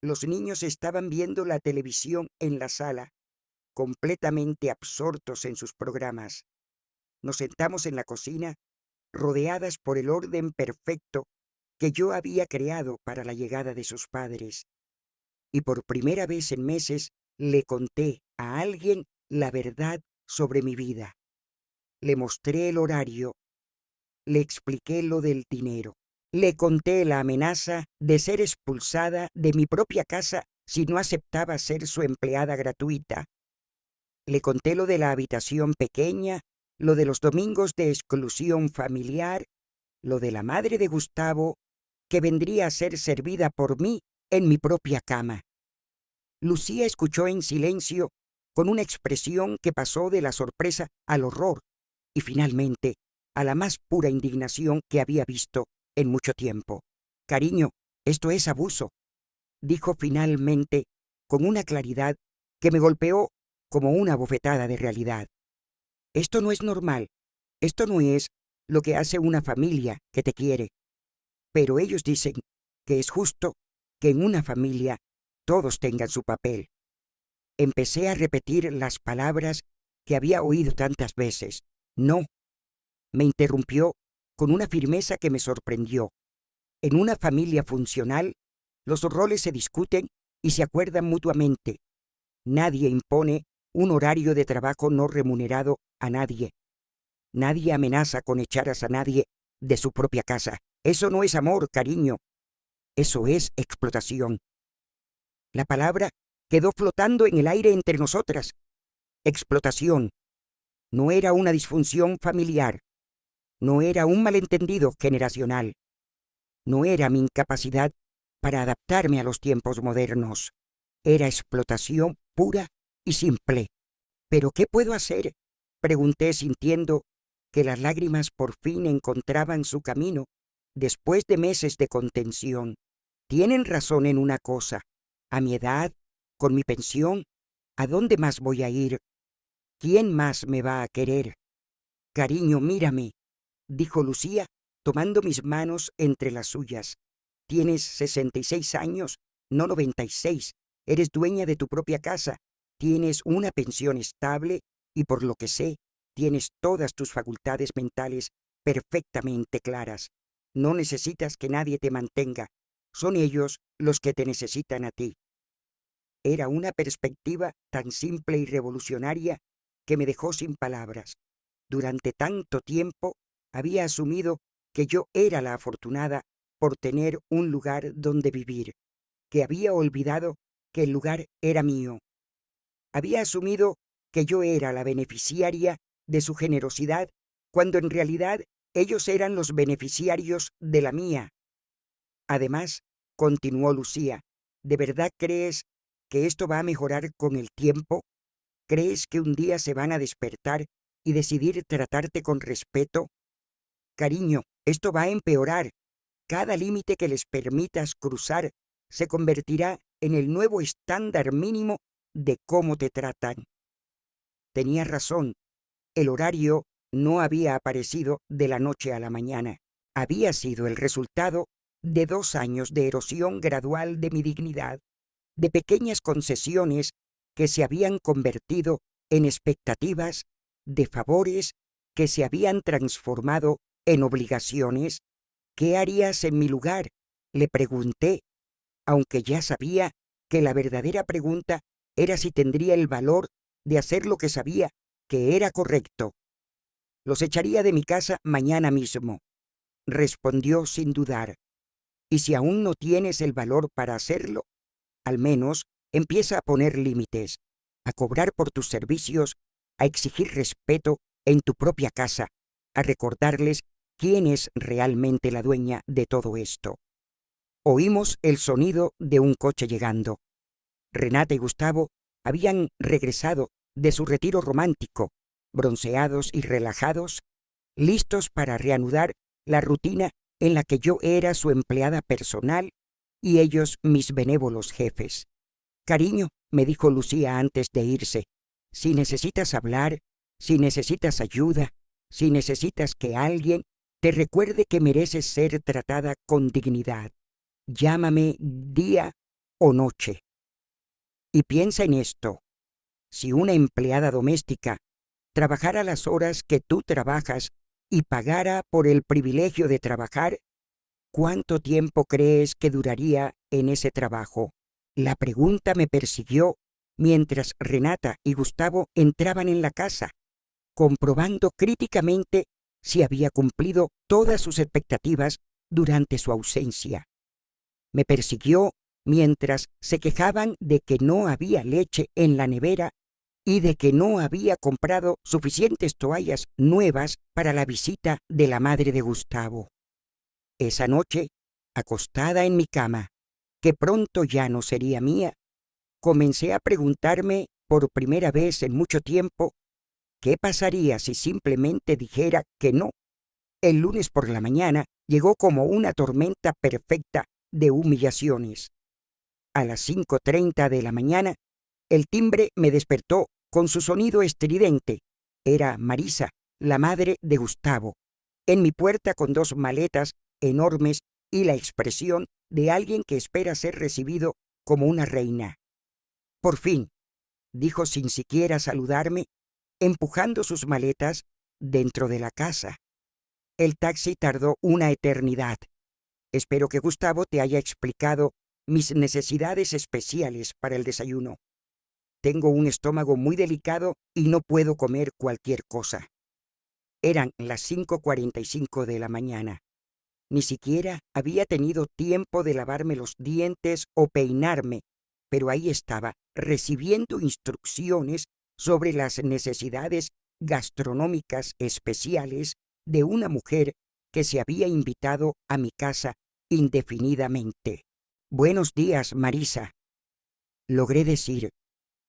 los niños estaban viendo la televisión en la sala, completamente absortos en sus programas. Nos sentamos en la cocina, rodeadas por el orden perfecto que yo había creado para la llegada de sus padres. Y por primera vez en meses le conté a alguien la verdad sobre mi vida. Le mostré el horario, le expliqué lo del dinero, le conté la amenaza de ser expulsada de mi propia casa si no aceptaba ser su empleada gratuita. Le conté lo de la habitación pequeña, lo de los domingos de exclusión familiar, lo de la madre de Gustavo, que vendría a ser servida por mí en mi propia cama. Lucía escuchó en silencio, con una expresión que pasó de la sorpresa al horror y finalmente a la más pura indignación que había visto en mucho tiempo. «Cariño, esto es abuso», dijo finalmente con una claridad que me golpeó como una bofetada de realidad. «Esto no es normal, esto no es lo que hace una familia que te quiere. Pero ellos dicen que es justo que en una familia todos tengan su papel». Empecé a repetir las palabras que había oído tantas veces. «No», me interrumpió con una firmeza que me sorprendió. «En una familia funcional, los roles se discuten y se acuerdan mutuamente. Nadie impone un horario de trabajo no remunerado a nadie. Nadie amenaza con echar a nadie de su propia casa. Eso no es amor, cariño. Eso es explotación». La palabra quedó flotando en el aire entre nosotras. Explotación. No era una disfunción familiar. No era un malentendido generacional. No era mi incapacidad para adaptarme a los tiempos modernos. Era explotación pura y simple. ¿Pero qué puedo hacer?, pregunté sintiendo que las lágrimas por fin encontraban su camino después de meses de contención. Tienen razón en una cosa. A mi edad, con mi pensión, ¿a dónde más voy a ir? ¿Quién más me va a querer? «Cariño, mírame», dijo Lucía, tomando mis manos entre las suyas. «Tienes 66 años, no 96. Eres dueña de tu propia casa. Tienes una pensión estable y, por lo que sé, tienes todas tus facultades mentales perfectamente claras. No necesitas que nadie te mantenga. Son ellos los que te necesitan a ti». Era una perspectiva tan simple y revolucionaria que me dejó sin palabras. Durante tanto tiempo había asumido que yo era la afortunada por tener un lugar donde vivir, que había olvidado que el lugar era mío. Había asumido que yo era la beneficiaria de su generosidad, cuando en realidad ellos eran los beneficiarios de la mía. Además, continuó Lucía, ¿de verdad crees que esto va a mejorar con el tiempo? ¿Crees que un día se van a despertar y decidir tratarte con respeto? Cariño, esto va a empeorar. Cada límite que les permitas cruzar se convertirá en el nuevo estándar mínimo de cómo te tratan. Tenía razón. El horario no había aparecido de la noche a la mañana. Había sido el resultado de 2 años de erosión gradual de mi dignidad, de pequeñas concesiones que se habían convertido en expectativas, de favores que se habían transformado en obligaciones. «¿Qué harías en mi lugar?», le pregunté, aunque ya sabía que la verdadera pregunta era si tendría el valor de hacer lo que sabía que era correcto. «Los echaría de mi casa mañana mismo», respondió sin dudar. «Y si aún no tienes el valor para hacerlo, al menos empieza a poner límites, a cobrar por tus servicios, a exigir respeto en tu propia casa, a recordarles quién es realmente la dueña de todo esto». Oímos el sonido de un coche llegando. Renata y Gustavo habían regresado de su retiro romántico, bronceados y relajados, listos para reanudar la rutina en la que yo era su empleada personal y ellos mis benévolos jefes. «Cariño», me dijo Lucía antes de irse, «si necesitas hablar, si necesitas ayuda, si necesitas que alguien te recuerde que mereces ser tratada con dignidad, llámame día o noche. Y piensa en esto. Si una empleada doméstica trabajara las horas que tú trabajas y pagara por el privilegio de trabajar, ¿cuánto tiempo crees que duraría en ese trabajo?». La pregunta me persiguió mientras Renata y Gustavo entraban en la casa, comprobando críticamente si había cumplido todas sus expectativas durante su ausencia. Me persiguió mientras se quejaban de que no había leche en la nevera y de que no había comprado suficientes toallas nuevas para la visita de la madre de Gustavo. Esa noche, acostada en mi cama, que pronto ya no sería mía, comencé a preguntarme por primera vez en mucho tiempo qué pasaría si simplemente dijera que no. El lunes por la mañana llegó como una tormenta perfecta de humillaciones. A las 5:30 de la mañana, el timbre me despertó con su sonido estridente. Era Marisa, la madre de Gustavo, en mi puerta con 2 maletas enormes y la expresión de alguien que espera ser recibido como una reina. Por fin, dijo sin siquiera saludarme, empujando sus maletas dentro de la casa. El taxi tardó una eternidad. Espero que Gustavo te haya explicado mis necesidades especiales para el desayuno. Tengo un estómago muy delicado y no puedo comer cualquier cosa. Eran las 5:45 de la mañana. Ni siquiera había tenido tiempo de lavarme los dientes o peinarme, pero ahí estaba, recibiendo instrucciones sobre las necesidades gastronómicas especiales de una mujer que se había invitado a mi casa indefinidamente. «Buenos días, Marisa», logré decir,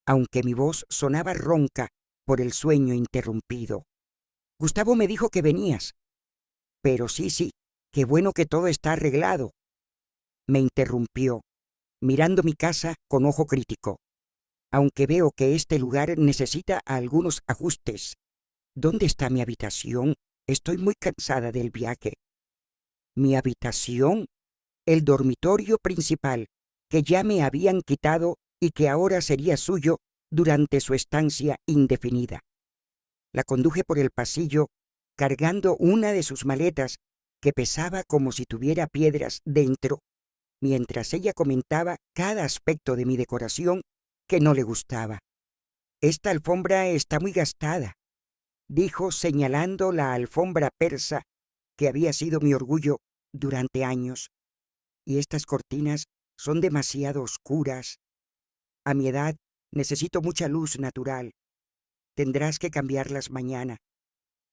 aunque mi voz sonaba ronca por el sueño interrumpido. «Gustavo me dijo que venías». «Pero sí, qué bueno que todo está arreglado», me interrumpió, mirando mi casa con ojo crítico. «Aunque veo que este lugar necesita algunos ajustes. ¿Dónde está mi habitación? Estoy muy cansada del viaje». «¿Mi habitación?» «El dormitorio principal, que ya me habían quitado y que ahora sería suyo durante su estancia indefinida». La conduje por el pasillo, cargando una de sus maletas, que pesaba como si tuviera piedras dentro, mientras ella comentaba cada aspecto de mi decoración que no le gustaba. «Esta alfombra está muy gastada», dijo señalando la alfombra persa que había sido mi orgullo durante años. «Y estas cortinas son demasiado oscuras. A mi edad necesito mucha luz natural. Tendrás que cambiarlas mañana.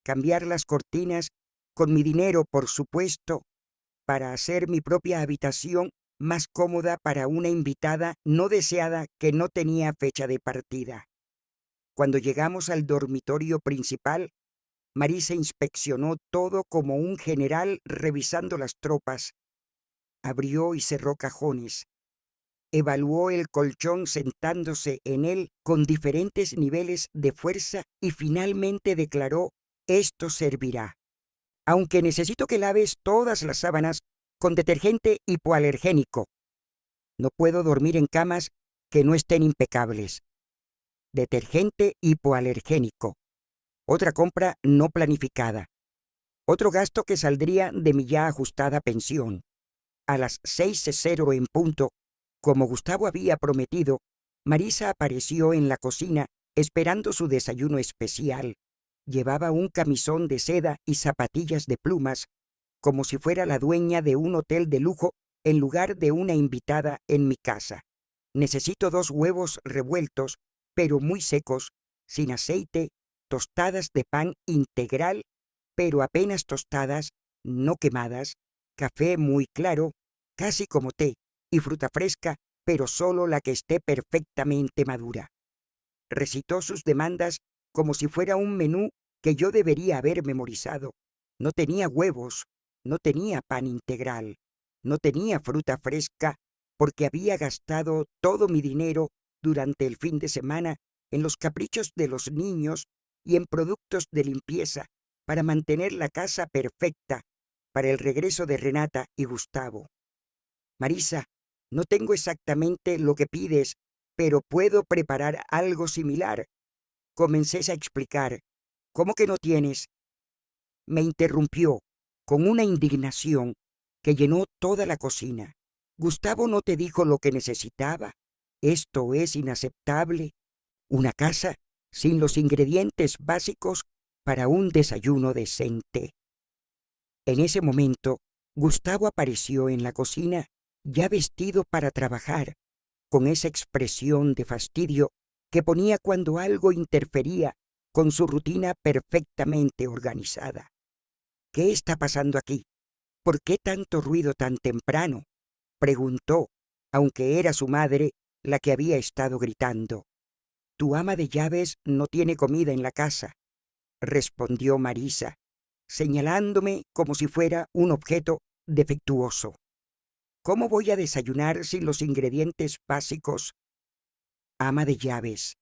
Cambiar las cortinas con mi dinero, por supuesto, para hacer mi propia habitación más cómoda para una invitada no deseada que no tenía fecha de partida». Cuando llegamos al dormitorio principal, Marisa inspeccionó todo como un general revisando las tropas. Abrió y cerró cajones. Evaluó el colchón sentándose en él con diferentes niveles de fuerza y finalmente declaró: «Esto servirá. Aunque necesito que laves todas las sábanas con detergente hipoalergénico. No puedo dormir en camas que no estén impecables. Detergente hipoalergénico. Otra compra no planificada. Otro gasto que saldría de mi ya ajustada pensión». A las 6:00 en punto, como Gustavo había prometido, Marisa apareció en la cocina esperando su desayuno especial. Llevaba un camisón de seda y zapatillas de plumas, como si fuera la dueña de un hotel de lujo en lugar de una invitada en mi casa. «Necesito 2 huevos revueltos, pero muy secos, sin aceite, tostadas de pan integral, pero apenas tostadas, no quemadas, café muy claro, casi como té, y fruta fresca, pero solo la que esté perfectamente madura». Recitó sus demandas como si fuera un menú que yo debería haber memorizado. No tenía huevos, no tenía pan integral, no tenía fruta fresca, porque había gastado todo mi dinero durante el fin de semana en los caprichos de los niños y en productos de limpieza para mantener la casa perfecta para el regreso de Renata y Gustavo. «Marisa, no tengo exactamente lo que pides, pero puedo preparar algo similar», comencé a explicar. «¿Cómo que no tienes?». Me interrumpió con una indignación que llenó toda la cocina. «¿Gustavo no te dijo lo que necesitaba? Esto es inaceptable. Una casa sin los ingredientes básicos para un desayuno decente». En ese momento, Gustavo apareció en la cocina ya vestido para trabajar, con esa expresión de fastidio que ponía cuando algo interfería con su rutina perfectamente organizada. ¿Qué está pasando aquí? ¿Por qué tanto ruido tan temprano?, preguntó, aunque era su madre la que había estado gritando. Tu ama de llaves no tiene comida en la casa, respondió Marisa, señalándome como si fuera un objeto defectuoso. ¿Cómo voy a desayunar sin los ingredientes básicos? Ama de llaves.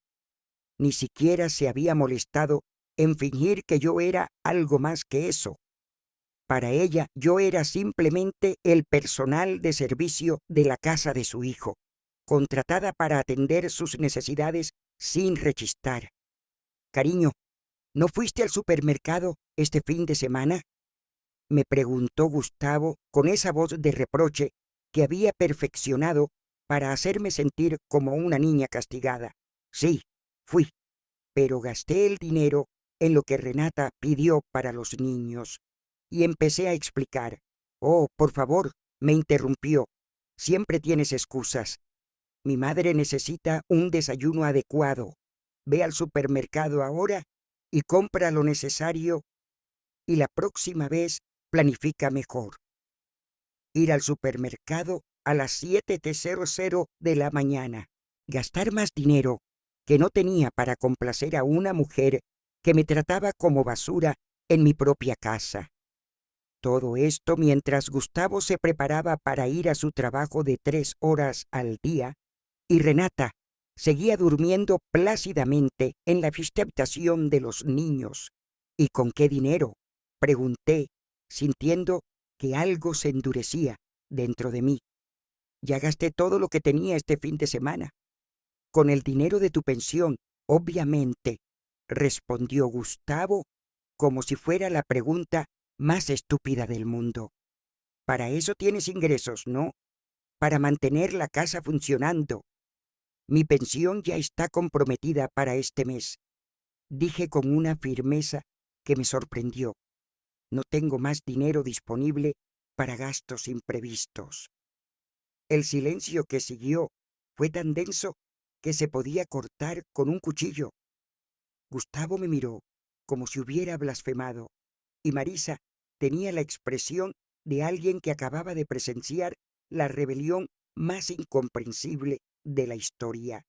Ni siquiera se había molestado en fingir que yo era algo más que eso. Para ella yo era simplemente el personal de servicio de la casa de su hijo, contratada para atender sus necesidades sin rechistar. Cariño, ¿no fuiste al supermercado este fin de semana?, me preguntó Gustavo con esa voz de reproche que había perfeccionado para hacerme sentir como una niña castigada. Sí, fui, pero gasté el dinero en lo que Renata pidió para los niños. Y empecé a explicar. Oh, por favor, me interrumpió. Siempre tienes excusas. Mi madre necesita un desayuno adecuado. Ve al supermercado ahora y compra lo necesario, y la próxima vez planifica mejor. Ir al supermercado a las 7:00 de la mañana. Gastar más dinero que no tenía para complacer a una mujer que me trataba como basura en mi propia casa. Todo esto mientras Gustavo se preparaba para ir a su trabajo de 3 horas al día y Renata seguía durmiendo plácidamente en la triste habitación de los niños. ¿Y con qué dinero?, pregunté, sintiendo que algo se endurecía dentro de mí. Ya gasté todo lo que tenía este fin de semana. Con el dinero de tu pensión, obviamente, respondió Gustavo como si fuera la pregunta más estúpida del mundo. Para eso tienes ingresos, ¿no? Para mantener la casa funcionando. Mi pensión ya está comprometida para este mes, dije con una firmeza que me sorprendió. No tengo más dinero disponible para gastos imprevistos. El silencio que siguió fue tan denso que se podía cortar con un cuchillo. Gustavo me miró como si hubiera blasfemado, y Marisa tenía la expresión de alguien que acababa de presenciar la rebelión más incomprensible de la historia.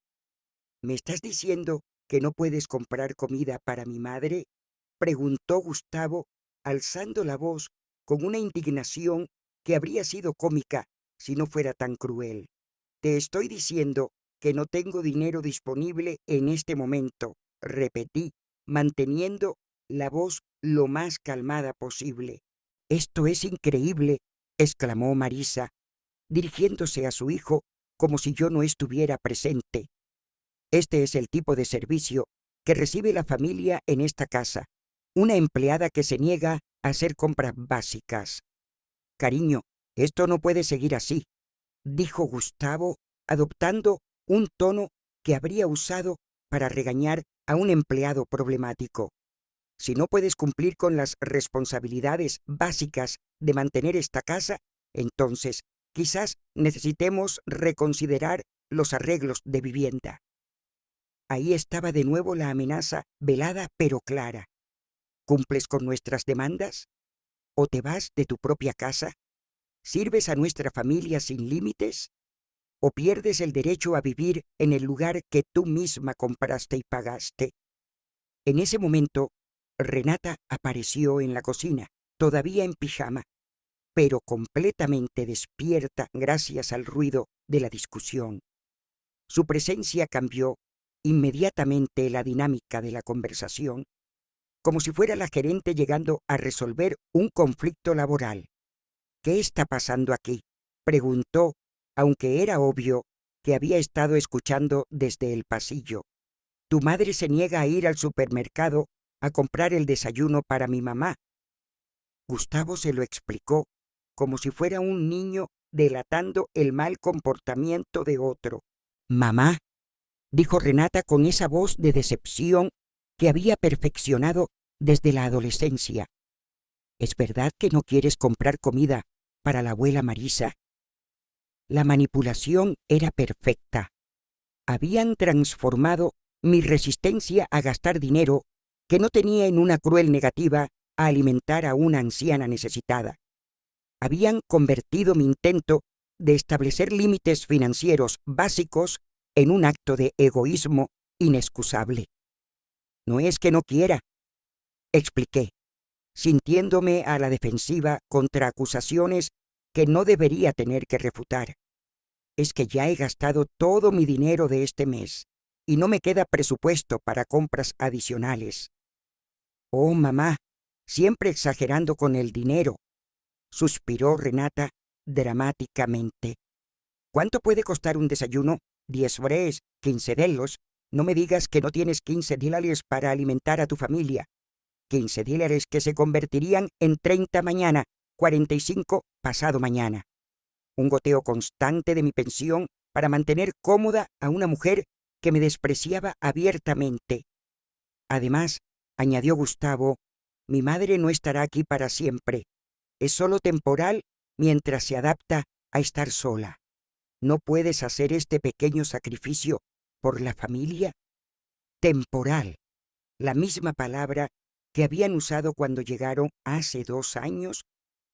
¿Me estás diciendo que no puedes comprar comida para mi madre?, preguntó Gustavo, alzando la voz con una indignación que habría sido cómica si no fuera tan cruel. Te estoy diciendo que no tengo dinero disponible en este momento, repetí, manteniendo la voz lo más calmada posible. Esto es increíble, exclamó Marisa, dirigiéndose a su hijo como si yo no estuviera presente. Este es el tipo de servicio que recibe la familia en esta casa. Una empleada que se niega a hacer compras básicas. Cariño, esto no puede seguir así, dijo Gustavo, adoptando un tono que habría usado para regañar a un empleado problemático. Si no puedes cumplir con las responsabilidades básicas de mantener esta casa, entonces quizás necesitemos reconsiderar los arreglos de vivienda. Ahí estaba de nuevo la amenaza velada pero clara. ¿Cumples con nuestras demandas? ¿O te vas de tu propia casa? ¿Sirves a nuestra familia sin límites? ¿O pierdes el derecho a vivir en el lugar que tú misma compraste y pagaste? En ese momento, Renata apareció en la cocina, todavía en pijama, pero completamente despierta gracias al ruido de la discusión. Su presencia cambió inmediatamente la dinámica de la conversación, como si fuera la gerente llegando a resolver un conflicto laboral. ¿Qué está pasando aquí?, preguntó, aunque era obvio que había estado escuchando desde el pasillo. Tu madre se niega a ir al supermercado a comprar el desayuno para mi mamá. Gustavo se lo explicó como si fuera un niño delatando el mal comportamiento de otro. Mamá, dijo Renata con esa voz de decepción que había perfeccionado desde la adolescencia. ¿Es verdad que no quieres comprar comida para la abuela Marisa? La manipulación era perfecta. Habían transformado mi resistencia a gastar dinero que no tenía en una cruel negativa a alimentar a una anciana necesitada. Habían convertido mi intento de establecer límites financieros básicos en un acto de egoísmo inexcusable. No es que no quiera, expliqué, sintiéndome a la defensiva contra acusaciones que no debería tener que refutar. Es que ya he gastado todo mi dinero de este mes y no me queda presupuesto para compras adicionales. Oh, mamá, siempre exagerando con el dinero, suspiró Renata dramáticamente. ¿Cuánto puede costar un desayuno? 10 bres, 15 delos. No me digas que no tienes 15 dólares para alimentar a tu familia. 15 dólares que se convertirían en 30 mañana, 45 pasado mañana. Un goteo constante de mi pensión para mantener cómoda a una mujer que me despreciaba abiertamente. Además, añadió Gustavo, mi madre no estará aquí para siempre. Es solo temporal mientras se adapta a estar sola. ¿No puedes hacer este pequeño sacrificio por la familia? Temporal, la misma palabra que habían usado cuando llegaron hace 2 años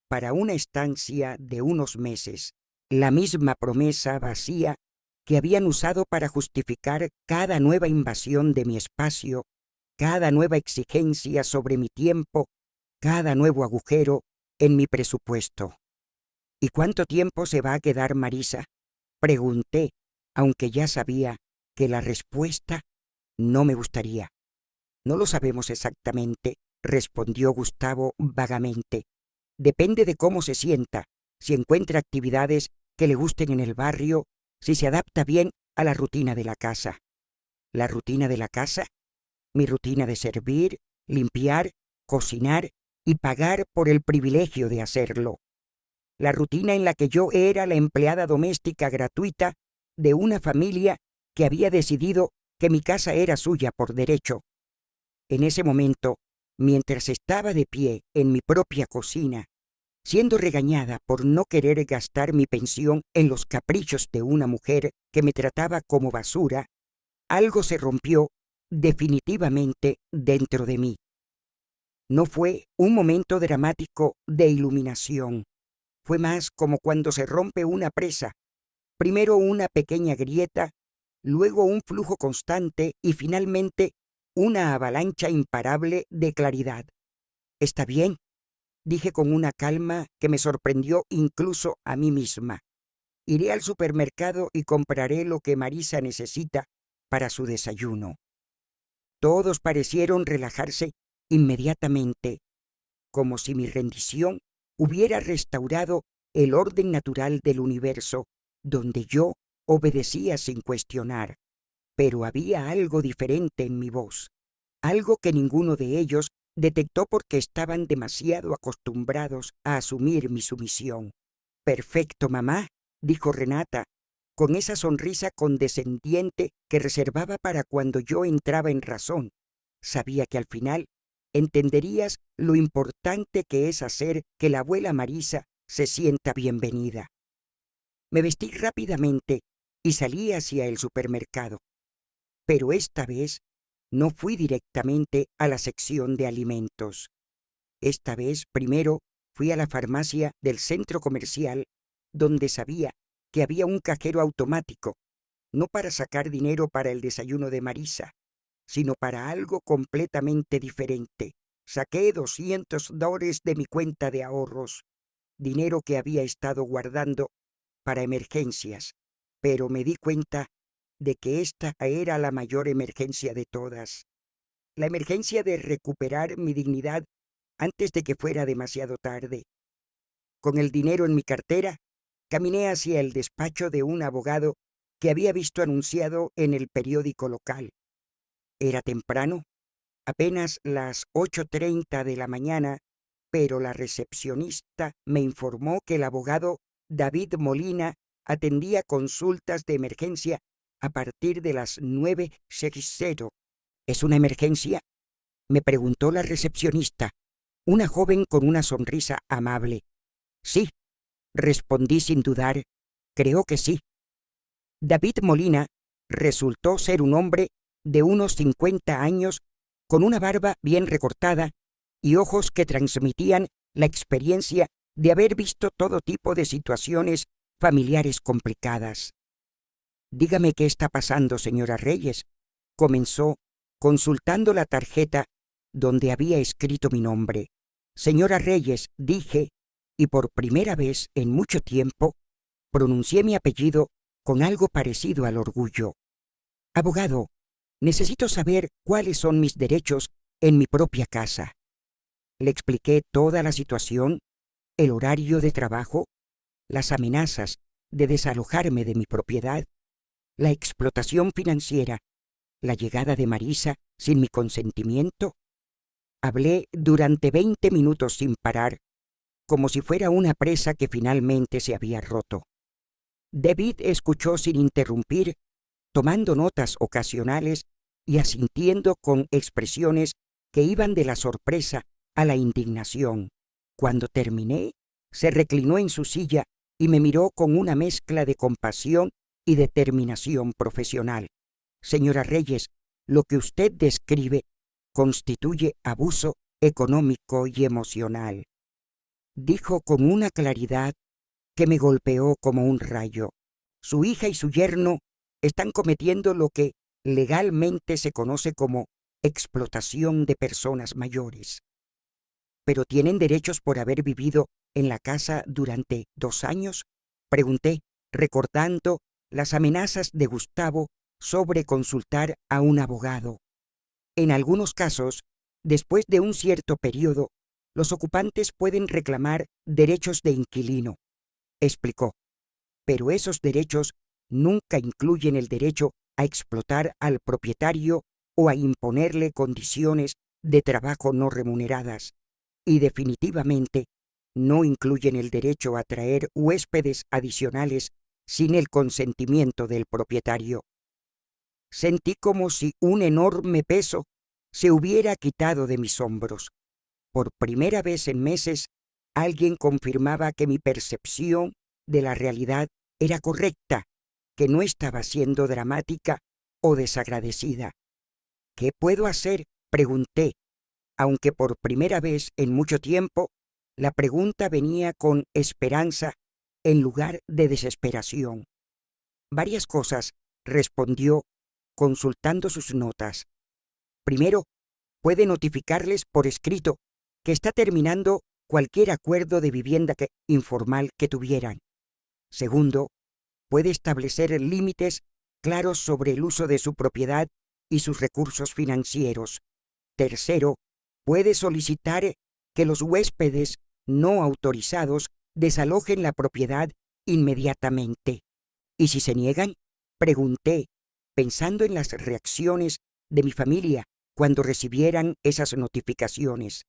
para una estancia de unos meses, la misma promesa vacía que habían usado para justificar cada nueva invasión de mi espacio, cada nueva exigencia sobre mi tiempo, cada nuevo agujero en mi presupuesto. ¿Y cuánto tiempo se va a quedar Marisa? Pregunté, aunque ya sabía que la respuesta no me gustaría. No lo sabemos exactamente, respondió Gustavo vagamente. Depende de cómo se sienta, si encuentra actividades que le gusten en el barrio, si se adapta bien a la rutina de la casa. ¿La rutina de la casa? Mi rutina de servir, limpiar, cocinar y pagar por el privilegio de hacerlo. La rutina en la que yo era la empleada doméstica gratuita de una familia que había decidido que mi casa era suya por derecho. En ese momento, mientras estaba de pie en mi propia cocina, siendo regañada por no querer gastar mi pensión en los caprichos de una mujer que me trataba como basura, algo se rompió definitivamente dentro de mí. No fue un momento dramático de iluminación. Fue más como cuando se rompe una presa, primero una pequeña grieta, luego un flujo constante y finalmente una avalancha imparable de claridad. «Está bien», dije con una calma que me sorprendió incluso a mí misma. «Iré al supermercado y compraré lo que Marisa necesita para su desayuno». Todos parecieron relajarse inmediatamente, como si mi rendición hubiera restaurado el orden natural del universo, donde yo obedecía sin cuestionar. Pero había algo diferente en mi voz, algo que ninguno de ellos detectó porque estaban demasiado acostumbrados a asumir mi sumisión. «Perfecto, mamá», dijo Renata, con esa sonrisa condescendiente que reservaba para cuando yo entraba en razón. Sabía que al final entenderías lo importante que es hacer que la abuela Marisa se sienta bienvenida. Me vestí rápidamente y salí hacia el supermercado. Pero esta vez no fui directamente a la sección de alimentos. Esta vez primero fui a la farmacia del centro comercial, donde sabía que había un cajero automático, no para sacar dinero para el desayuno de Marisa, sino para algo completamente diferente. Saqué $200 de mi cuenta de ahorros, dinero que había estado guardando para emergencias, pero me di cuenta de que esta era la mayor emergencia de todas, la emergencia de recuperar mi dignidad antes de que fuera demasiado tarde. Con el dinero en mi cartera, caminé hacia el despacho de un abogado que había visto anunciado en el periódico local. Era temprano, apenas las 8:30 de la mañana, pero la recepcionista me informó que el abogado David Molina atendía consultas de emergencia a partir de las 9:60. «¿Es una emergencia?», me preguntó la recepcionista, una joven con una sonrisa amable. «Sí», respondí sin dudar, Creo que sí. David Molina resultó ser un hombre de unos 50 años, con una barba bien recortada y ojos que transmitían la experiencia de haber visto todo tipo de situaciones familiares complicadas. Dígame qué está pasando, señora Reyes, comenzó, consultando la tarjeta donde había escrito mi nombre. Señora Reyes, dije, y por primera vez en mucho tiempo pronuncié mi apellido con algo parecido al orgullo. Abogado, necesito saber cuáles son mis derechos en mi propia casa. Le expliqué toda la situación, el horario de trabajo, las amenazas de desalojarme de mi propiedad, la explotación financiera, la llegada de Marisa sin mi consentimiento. Hablé durante 20 minutos sin parar, como si fuera una presa que finalmente se había roto. David escuchó sin interrumpir, tomando notas ocasionales y asintiendo con expresiones que iban de la sorpresa a la indignación. Cuando terminé, se reclinó en su silla y me miró con una mezcla de compasión y determinación profesional. Señora Reyes, lo que usted describe constituye abuso económico y emocional, dijo con una claridad que me golpeó como un rayo. Su hija y su yerno están cometiendo lo que legalmente se conoce como explotación de personas mayores. ¿Pero tienen derechos por haber vivido en la casa durante 2 años? Pregunté, recordando las amenazas de Gustavo sobre consultar a un abogado. En algunos casos, después de un cierto periodo, los ocupantes pueden reclamar derechos de inquilino, explicó, pero esos derechos nunca incluyen el derecho a explotar al propietario o a imponerle condiciones de trabajo no remuneradas, y definitivamente no incluyen el derecho a traer huéspedes adicionales sin el consentimiento del propietario. Sentí como si un enorme peso se hubiera quitado de mis hombros. Por primera vez en meses, alguien confirmaba que mi percepción de la realidad era correcta, que no estaba siendo dramática o desagradecida. ¿Qué puedo hacer?, pregunté, aunque por primera vez en mucho tiempo la pregunta venía con esperanza en lugar de desesperación. Varias cosas, respondió, consultando sus notas. Primero, puede notificarles por escrito que está terminando cualquier acuerdo de vivienda informal que tuvieran. Segundo, puede establecer límites claros sobre el uso de su propiedad y sus recursos financieros. Tercero, puede solicitar que los huéspedes no autorizados desalojen la propiedad inmediatamente. ¿Y si se niegan?, pregunté, pensando en las reacciones de mi familia cuando recibieran esas notificaciones.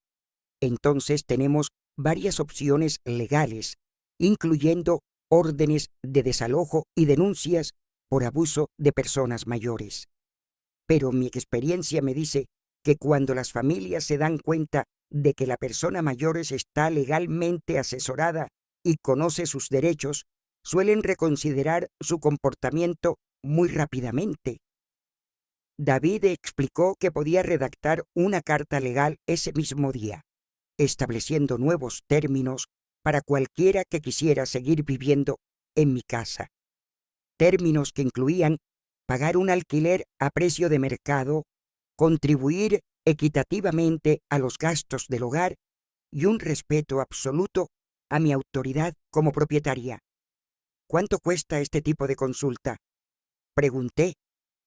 Entonces tenemos varias opciones legales, incluyendo órdenes de desalojo y denuncias por abuso de personas mayores. Pero mi experiencia me dice que cuando las familias se dan cuenta de que la persona mayor está legalmente asesorada y conoce sus derechos, suelen reconsiderar su comportamiento muy rápidamente. David explicó que podía redactar una carta legal ese mismo día, estableciendo nuevos términos para cualquiera que quisiera seguir viviendo en mi casa. Términos que incluían pagar un alquiler a precio de mercado, contribuir equitativamente a los gastos del hogar y un respeto absoluto a mi autoridad como propietaria. ¿Cuánto cuesta este tipo de consulta?, pregunté,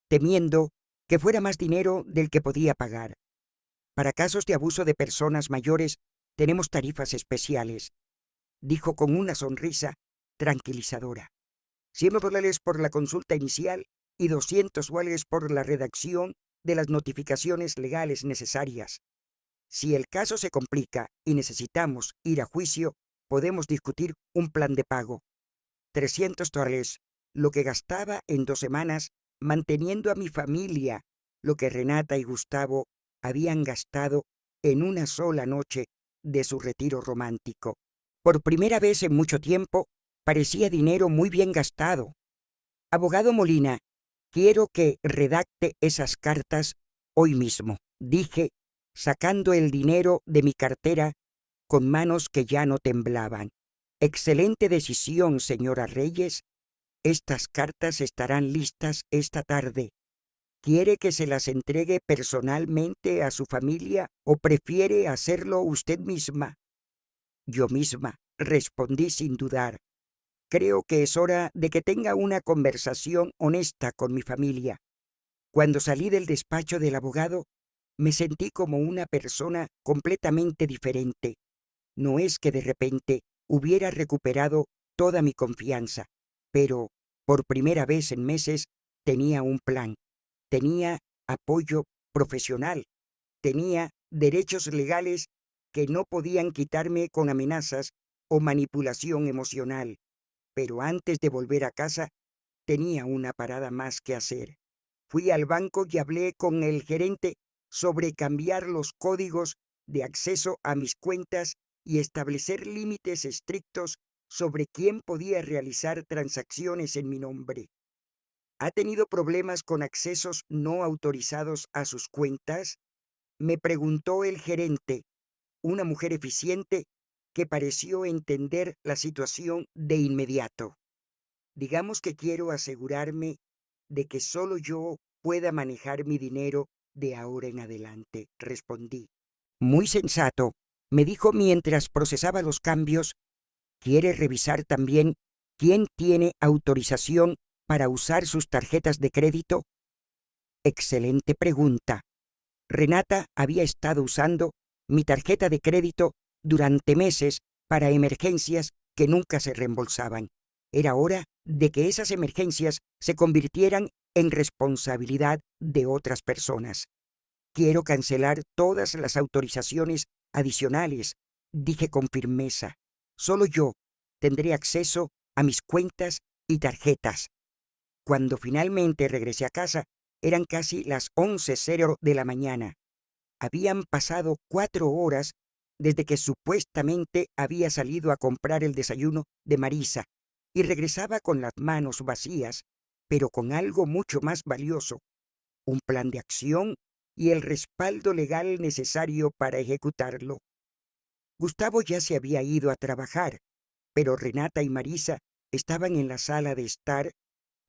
temiendo que fuera más dinero del que podía pagar. Para casos de abuso de personas mayores tenemos tarifas especiales, dijo con una sonrisa tranquilizadora. $100 por la consulta inicial y $200 por la redacción de las notificaciones legales necesarias. Si el caso se complica y necesitamos ir a juicio, podemos discutir un plan de pago. $300, lo que gastaba en 2 semanas manteniendo a mi familia, lo que Renata y Gustavo habían gastado en una sola noche de su retiro romántico. Por primera vez en mucho tiempo, Parecía dinero muy bien gastado. Abogado Molina, quiero que redacte esas cartas hoy mismo, dije, sacando el dinero de mi cartera con manos que ya no temblaban. Excelente decisión, señora Reyes. Estas cartas estarán listas esta tarde. ¿Quiere que se las entregue personalmente a su familia o prefiere hacerlo usted misma? Yo misma, respondí sin dudar. Creo que es hora de que tenga una conversación honesta con mi familia. Cuando salí del despacho del abogado, me sentí como una persona completamente diferente. No es que de repente hubiera recuperado toda mi confianza, pero por primera vez en meses tenía un plan, tenía apoyo profesional, tenía derechos legales que no podían quitarme con amenazas o manipulación emocional. Pero antes de volver a casa, tenía una parada más que hacer. Fui al banco y hablé con el gerente sobre cambiar los códigos de acceso a mis cuentas y establecer límites estrictos sobre quién podía realizar transacciones en mi nombre. ¿Ha tenido problemas con accesos no autorizados a sus cuentas? Me preguntó el gerente, una mujer eficiente que pareció entender la situación de inmediato. Digamos que quiero asegurarme de que solo yo pueda manejar mi dinero de ahora en adelante, respondí. Muy sensato, me dijo mientras procesaba los cambios. ¿Quiere revisar también quién tiene autorización para usar sus tarjetas de crédito? Excelente pregunta. Renata había estado usando mi tarjeta de crédito durante meses para emergencias que nunca se reembolsaban. Era hora de que esas emergencias se convirtieran en responsabilidad de otras personas. Quiero cancelar todas las autorizaciones adicionales, dije con firmeza. Solo yo tendré acceso a mis cuentas y tarjetas. Cuando finalmente regresé a casa, eran casi las 11:00 de la mañana. Habían pasado 4 horas desde que supuestamente había salido a comprar el desayuno de Marisa y regresaba con las manos vacías, pero con algo mucho más valioso, un plan de acción y el respaldo legal necesario para ejecutarlo. Gustavo ya se había ido a trabajar, pero Renata y Marisa estaban en la sala de estar,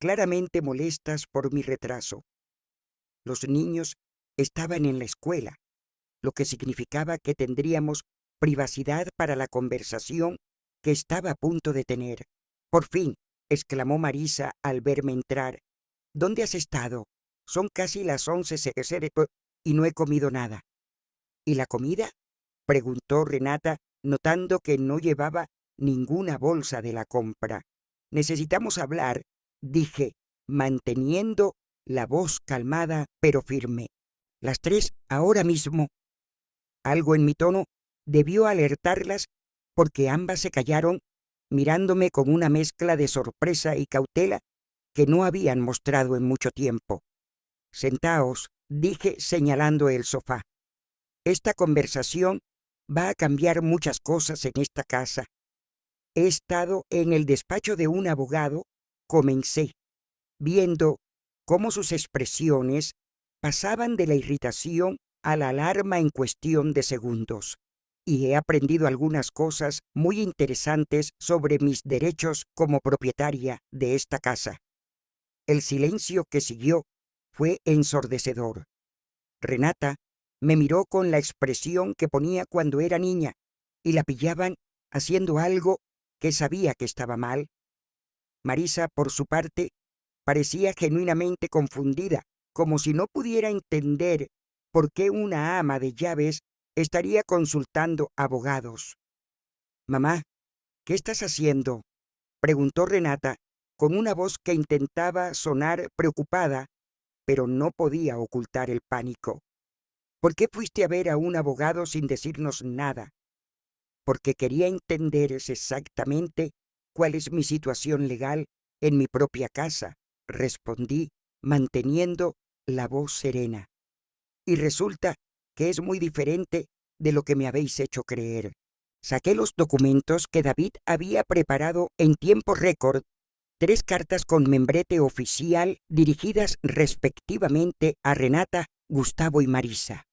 claramente molestas por mi retraso. Los niños estaban en la escuela, lo que significaba que tendríamos privacidad para la conversación que estaba a punto de tener. Por fin, exclamó Marisa al verme entrar. ¿Dónde has estado? Son casi las 11:00 y no he comido nada. ¿Y la comida? Preguntó Renata, notando que no llevaba ninguna bolsa de la compra. Necesitamos hablar, dije, manteniendo la voz calmada pero firme. Las 3 ahora mismo. Algo en mi tono debió alertarlas porque ambas se callaron, mirándome con una mezcla de sorpresa y cautela que no habían mostrado en mucho tiempo. Sentaos, dije señalando el sofá. Esta conversación va a cambiar muchas cosas en esta casa. He estado en el despacho de un abogado, comencé, viendo cómo sus expresiones pasaban de la irritación a la alarma en cuestión de segundos, y he aprendido algunas cosas muy interesantes sobre mis derechos como propietaria de esta casa. El silencio que siguió fue ensordecedor. Renata me miró con la expresión que ponía cuando era niña y la pillaban haciendo algo que sabía que estaba mal. Marisa, por su parte, parecía genuinamente confundida, como si no pudiera entender por qué una ama de llaves estaría consultando abogados. «Mamá, ¿qué estás haciendo?», preguntó Renata con una voz que intentaba sonar preocupada, pero no podía ocultar el pánico. «¿Por qué fuiste a ver a un abogado sin decirnos nada?». «Porque quería entender exactamente cuál es mi situación legal en mi propia casa», respondí, manteniendo la voz serena. «Y resulta que es muy diferente de lo que me habéis hecho creer. Saqué los documentos que David había preparado en tiempo récord, 3 cartas con membrete oficial dirigidas respectivamente a Renata, Gustavo y Marisa.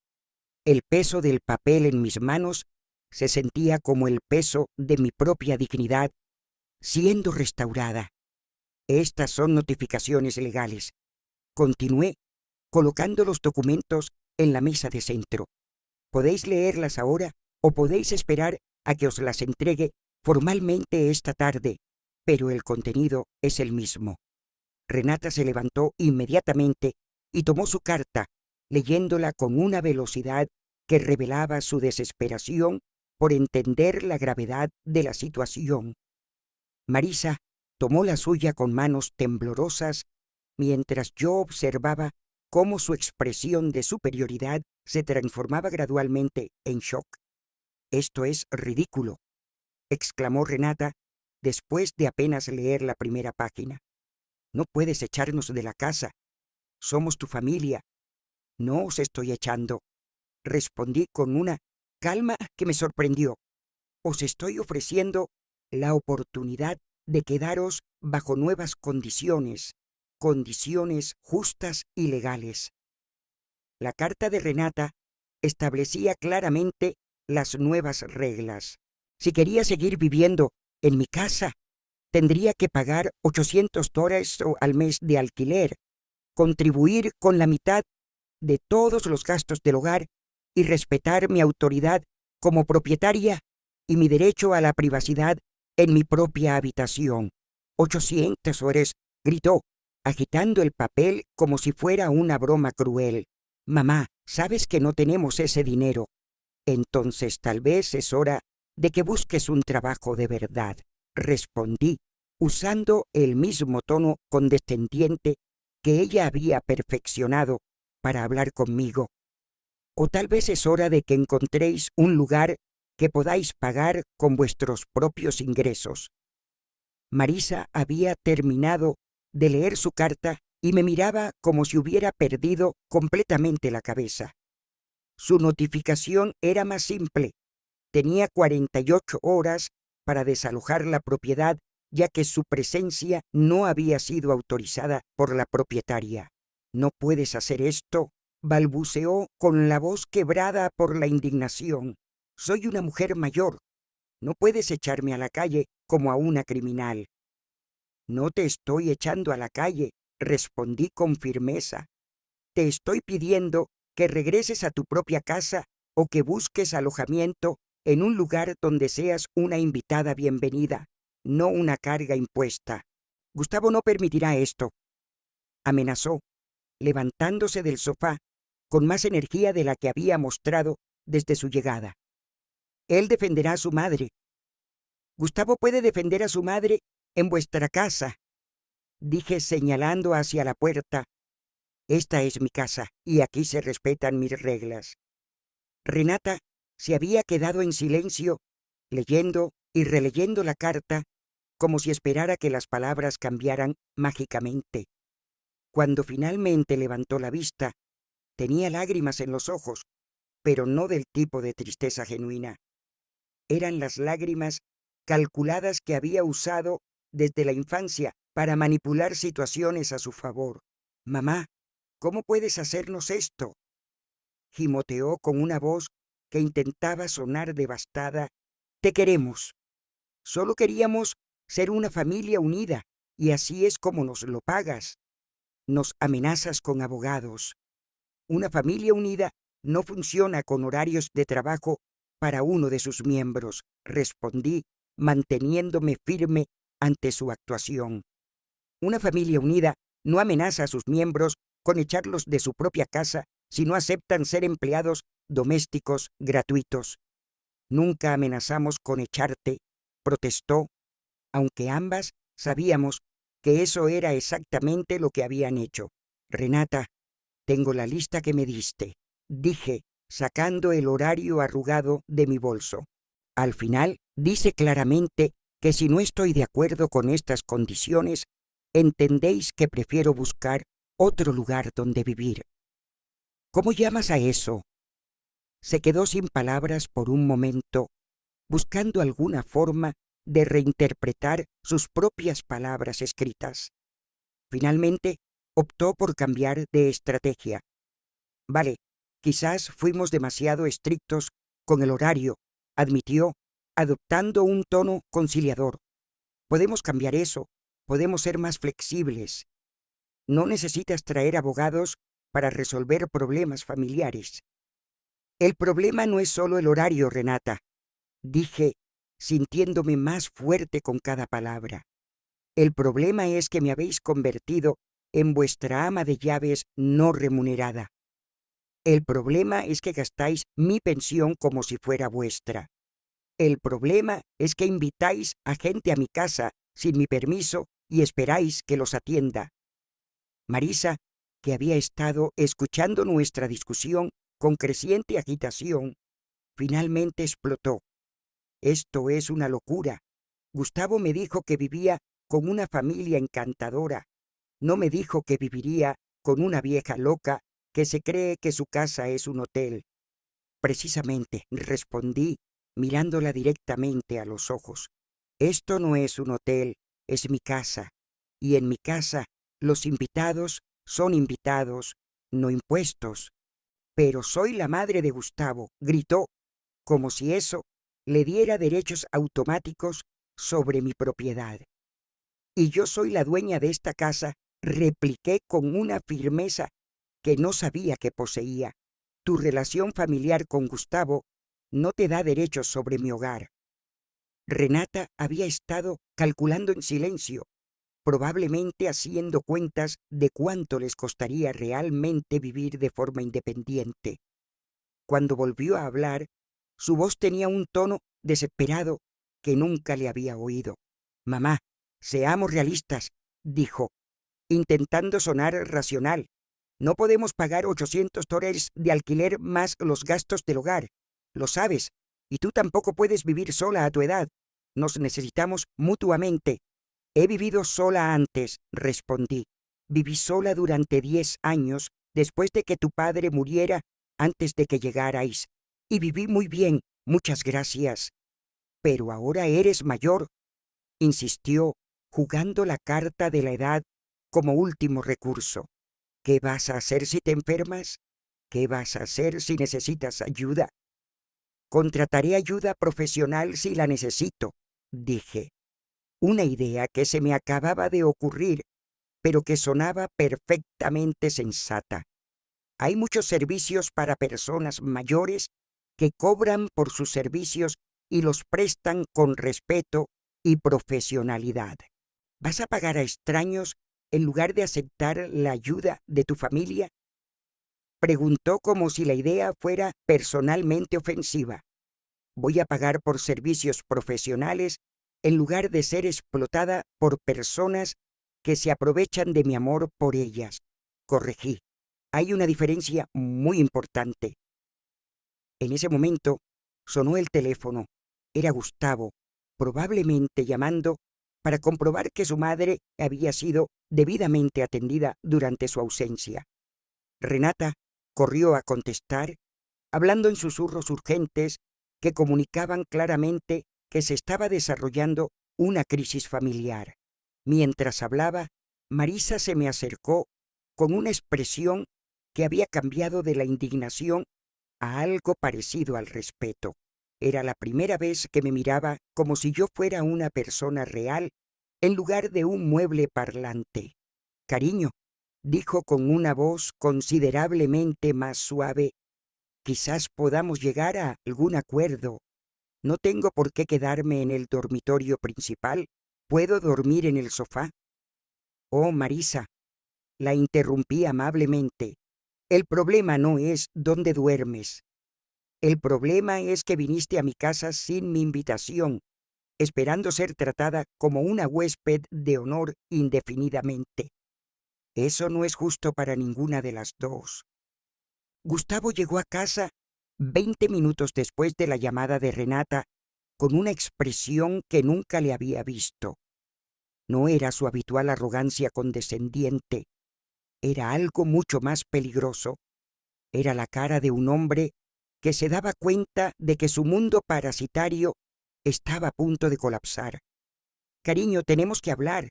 El peso del papel en mis manos se sentía como el peso de mi propia dignidad siendo restaurada. Estas son notificaciones legales. Continué colocando los documentos en la mesa de centro. Podéis leerlas ahora o podéis esperar a que os las entregue formalmente esta tarde, pero el contenido es el mismo. Renata se levantó inmediatamente y tomó su carta, leyéndola con una velocidad que revelaba su desesperación por entender la gravedad de la situación. Marisa tomó la suya con manos temblorosas mientras yo observaba cómo su expresión de superioridad se transformaba gradualmente en shock. «Esto es ridículo», exclamó Renata después de apenas leer la primera página. «No puedes echarnos de la casa. Somos tu familia». «No os estoy echando», respondí con una calma que me sorprendió. «Os estoy ofreciendo la oportunidad de quedaros bajo nuevas condiciones justas y legales». La carta de Renata establecía claramente las nuevas reglas. Si quería seguir viviendo en mi casa, tendría que pagar $800 al mes de alquiler, contribuir con la mitad de todos los gastos del hogar y respetar mi autoridad como propietaria y mi derecho a la privacidad en mi propia habitación. $800, gritó, agitando el papel como si fuera una broma cruel. «Mamá, sabes que no tenemos ese dinero. Entonces tal vez es hora de que busques un trabajo de verdad», respondí, usando el mismo tono condescendiente que ella había perfeccionado para hablar conmigo. «O tal vez es hora de que encontréis un lugar que podáis pagar con vuestros propios ingresos». Marisa había terminado de leer su carta y me miraba como si hubiera perdido completamente la cabeza. Su notificación era más simple. Tenía 48 horas para desalojar la propiedad, ya que su presencia no había sido autorizada por la propietaria. «No puedes hacer esto», balbuceó con la voz quebrada por la indignación. «Soy una mujer mayor. No puedes echarme a la calle como a una criminal». «No te estoy echando a la calle», respondí con firmeza. «Te estoy pidiendo que regreses a tu propia casa o que busques alojamiento en un lugar donde seas una invitada bienvenida, no una carga impuesta. Gustavo no permitirá esto», amenazó, levantándose del sofá con más energía de la que había mostrado desde su llegada. «Él defenderá a su madre». «Gustavo puede defender a su madre en vuestra casa», dije señalando hacia la puerta. «Esta es mi casa y aquí se respetan mis reglas». Renata se había quedado en silencio, leyendo y releyendo la carta, como si esperara que las palabras cambiaran mágicamente. Cuando finalmente levantó la vista, tenía lágrimas en los ojos, pero no del tipo de tristeza genuina. Eran las lágrimas calculadas que había usado desde la infancia para manipular situaciones a su favor. «Mamá, ¿cómo puedes hacernos esto?», gimoteó con una voz que intentaba sonar devastada. «Te queremos. Solo queríamos ser una familia unida, y así es como nos lo pagas. Nos amenazas con abogados. Una familia unida no funciona con horarios de trabajo para uno de sus miembros», respondí, manteniéndome firme ante su actuación. «Una familia unida no amenaza a sus miembros con echarlos de su propia casa si no aceptan ser empleados domésticos gratuitos». «Nunca amenazamos con echarte», protestó, aunque ambas sabíamos que eso era exactamente lo que habían hecho. «Renata, tengo la lista que me diste», dije, sacando el horario arrugado de mi bolso. «Al final dice claramente que si no estoy de acuerdo con estas condiciones, entendéis que prefiero buscar otro lugar donde vivir». «¿Cómo llamas a eso?». Se quedó sin palabras por un momento buscando alguna forma de reinterpretar sus propias palabras escritas. Finalmente, optó por cambiar de estrategia. Vale, quizás fuimos demasiado estrictos con el horario, admitió, adoptando un tono conciliador. Podemos cambiar eso, podemos ser más flexibles. No necesitas traer abogados para resolver problemas familiares. El problema no es solo el horario, Renata, dije, sintiéndome más fuerte con cada palabra. El problema es que me habéis convertido en vuestra ama de llaves no remunerada. El problema es que gastáis mi pensión como si fuera vuestra. El problema es que invitáis a gente a mi casa sin mi permiso y esperáis que los atienda. Marisa, que había estado escuchando nuestra discusión con creciente agitación, finalmente explotó. Esto es una locura. Gustavo me dijo que vivía con una familia encantadora. No me dijo que viviría con una vieja loca que se cree que su casa es un hotel. Precisamente, respondí, mirándola directamente a los ojos. Esto no es un hotel, es mi casa. Y en mi casa, los invitados son invitados, no impuestos. Pero soy la madre de Gustavo, gritó, como si eso le diera derechos automáticos sobre mi propiedad. Y yo soy la dueña de esta casa, repliqué con una firmeza que no sabía que poseía. Tu relación familiar con Gustavo no te da derechos sobre mi hogar. Renata había estado calculando en silencio, probablemente haciendo cuentas de cuánto les costaría realmente vivir de forma independiente. Cuando volvió a hablar, su voz tenía un tono desesperado que nunca le había oído. Mamá, seamos realistas, dijo, intentando sonar racional. No podemos pagar $800 de alquiler más los gastos del hogar. Lo sabes, y tú tampoco puedes vivir sola a tu edad. Nos necesitamos mutuamente. He vivido sola antes, respondí. Viví sola durante 10 años después de que tu padre muriera antes de que llegarais. Y viví muy bien, muchas gracias. Pero ahora eres mayor, insistió, jugando la carta de la edad como último recurso. ¿Qué vas a hacer si te enfermas? ¿Qué vas a hacer si necesitas ayuda? Contrataré ayuda profesional si la necesito, dije. Una idea que se me acababa de ocurrir, pero que sonaba perfectamente sensata. Hay muchos servicios para personas mayores que cobran por sus servicios y los prestan con respeto y profesionalidad. ¿Vas a pagar a extraños en lugar de aceptar la ayuda de tu familia? Preguntó como si la idea fuera personalmente ofensiva. Voy a pagar por servicios profesionales en lugar de ser explotada por personas que se aprovechan de mi amor por ellas. Corregí. Hay una diferencia muy importante. En ese momento sonó el teléfono. Era Gustavo, probablemente llamando para comprobar que su madre había sido debidamente atendida durante su ausencia. Renata corrió a contestar, hablando en susurros urgentes que comunicaban claramente que se estaba desarrollando una crisis familiar. Mientras hablaba, Marisa se me acercó con una expresión que había cambiado de la indignación a algo parecido al respeto. Era la primera vez que me miraba como si yo fuera una persona real en lugar de un mueble parlante. Cariño, dijo con una voz considerablemente más suave, quizás podamos llegar a algún acuerdo. No tengo por qué quedarme en el dormitorio principal. ¿Puedo dormir en el sofá? Oh, Marisa, la interrumpí amablemente. El problema no es dónde duermes. El problema es que viniste a mi casa sin mi invitación, esperando ser tratada como una huésped de honor indefinidamente. Eso no es justo para ninguna de las dos. Gustavo llegó a casa 20 minutos después de la llamada de Renata, con una expresión que nunca le había visto. No era su habitual arrogancia condescendiente, era algo mucho más peligroso. Era la cara de un hombre que se daba cuenta de que su mundo parasitario estaba a punto de colapsar. «Cariño, tenemos que hablar»,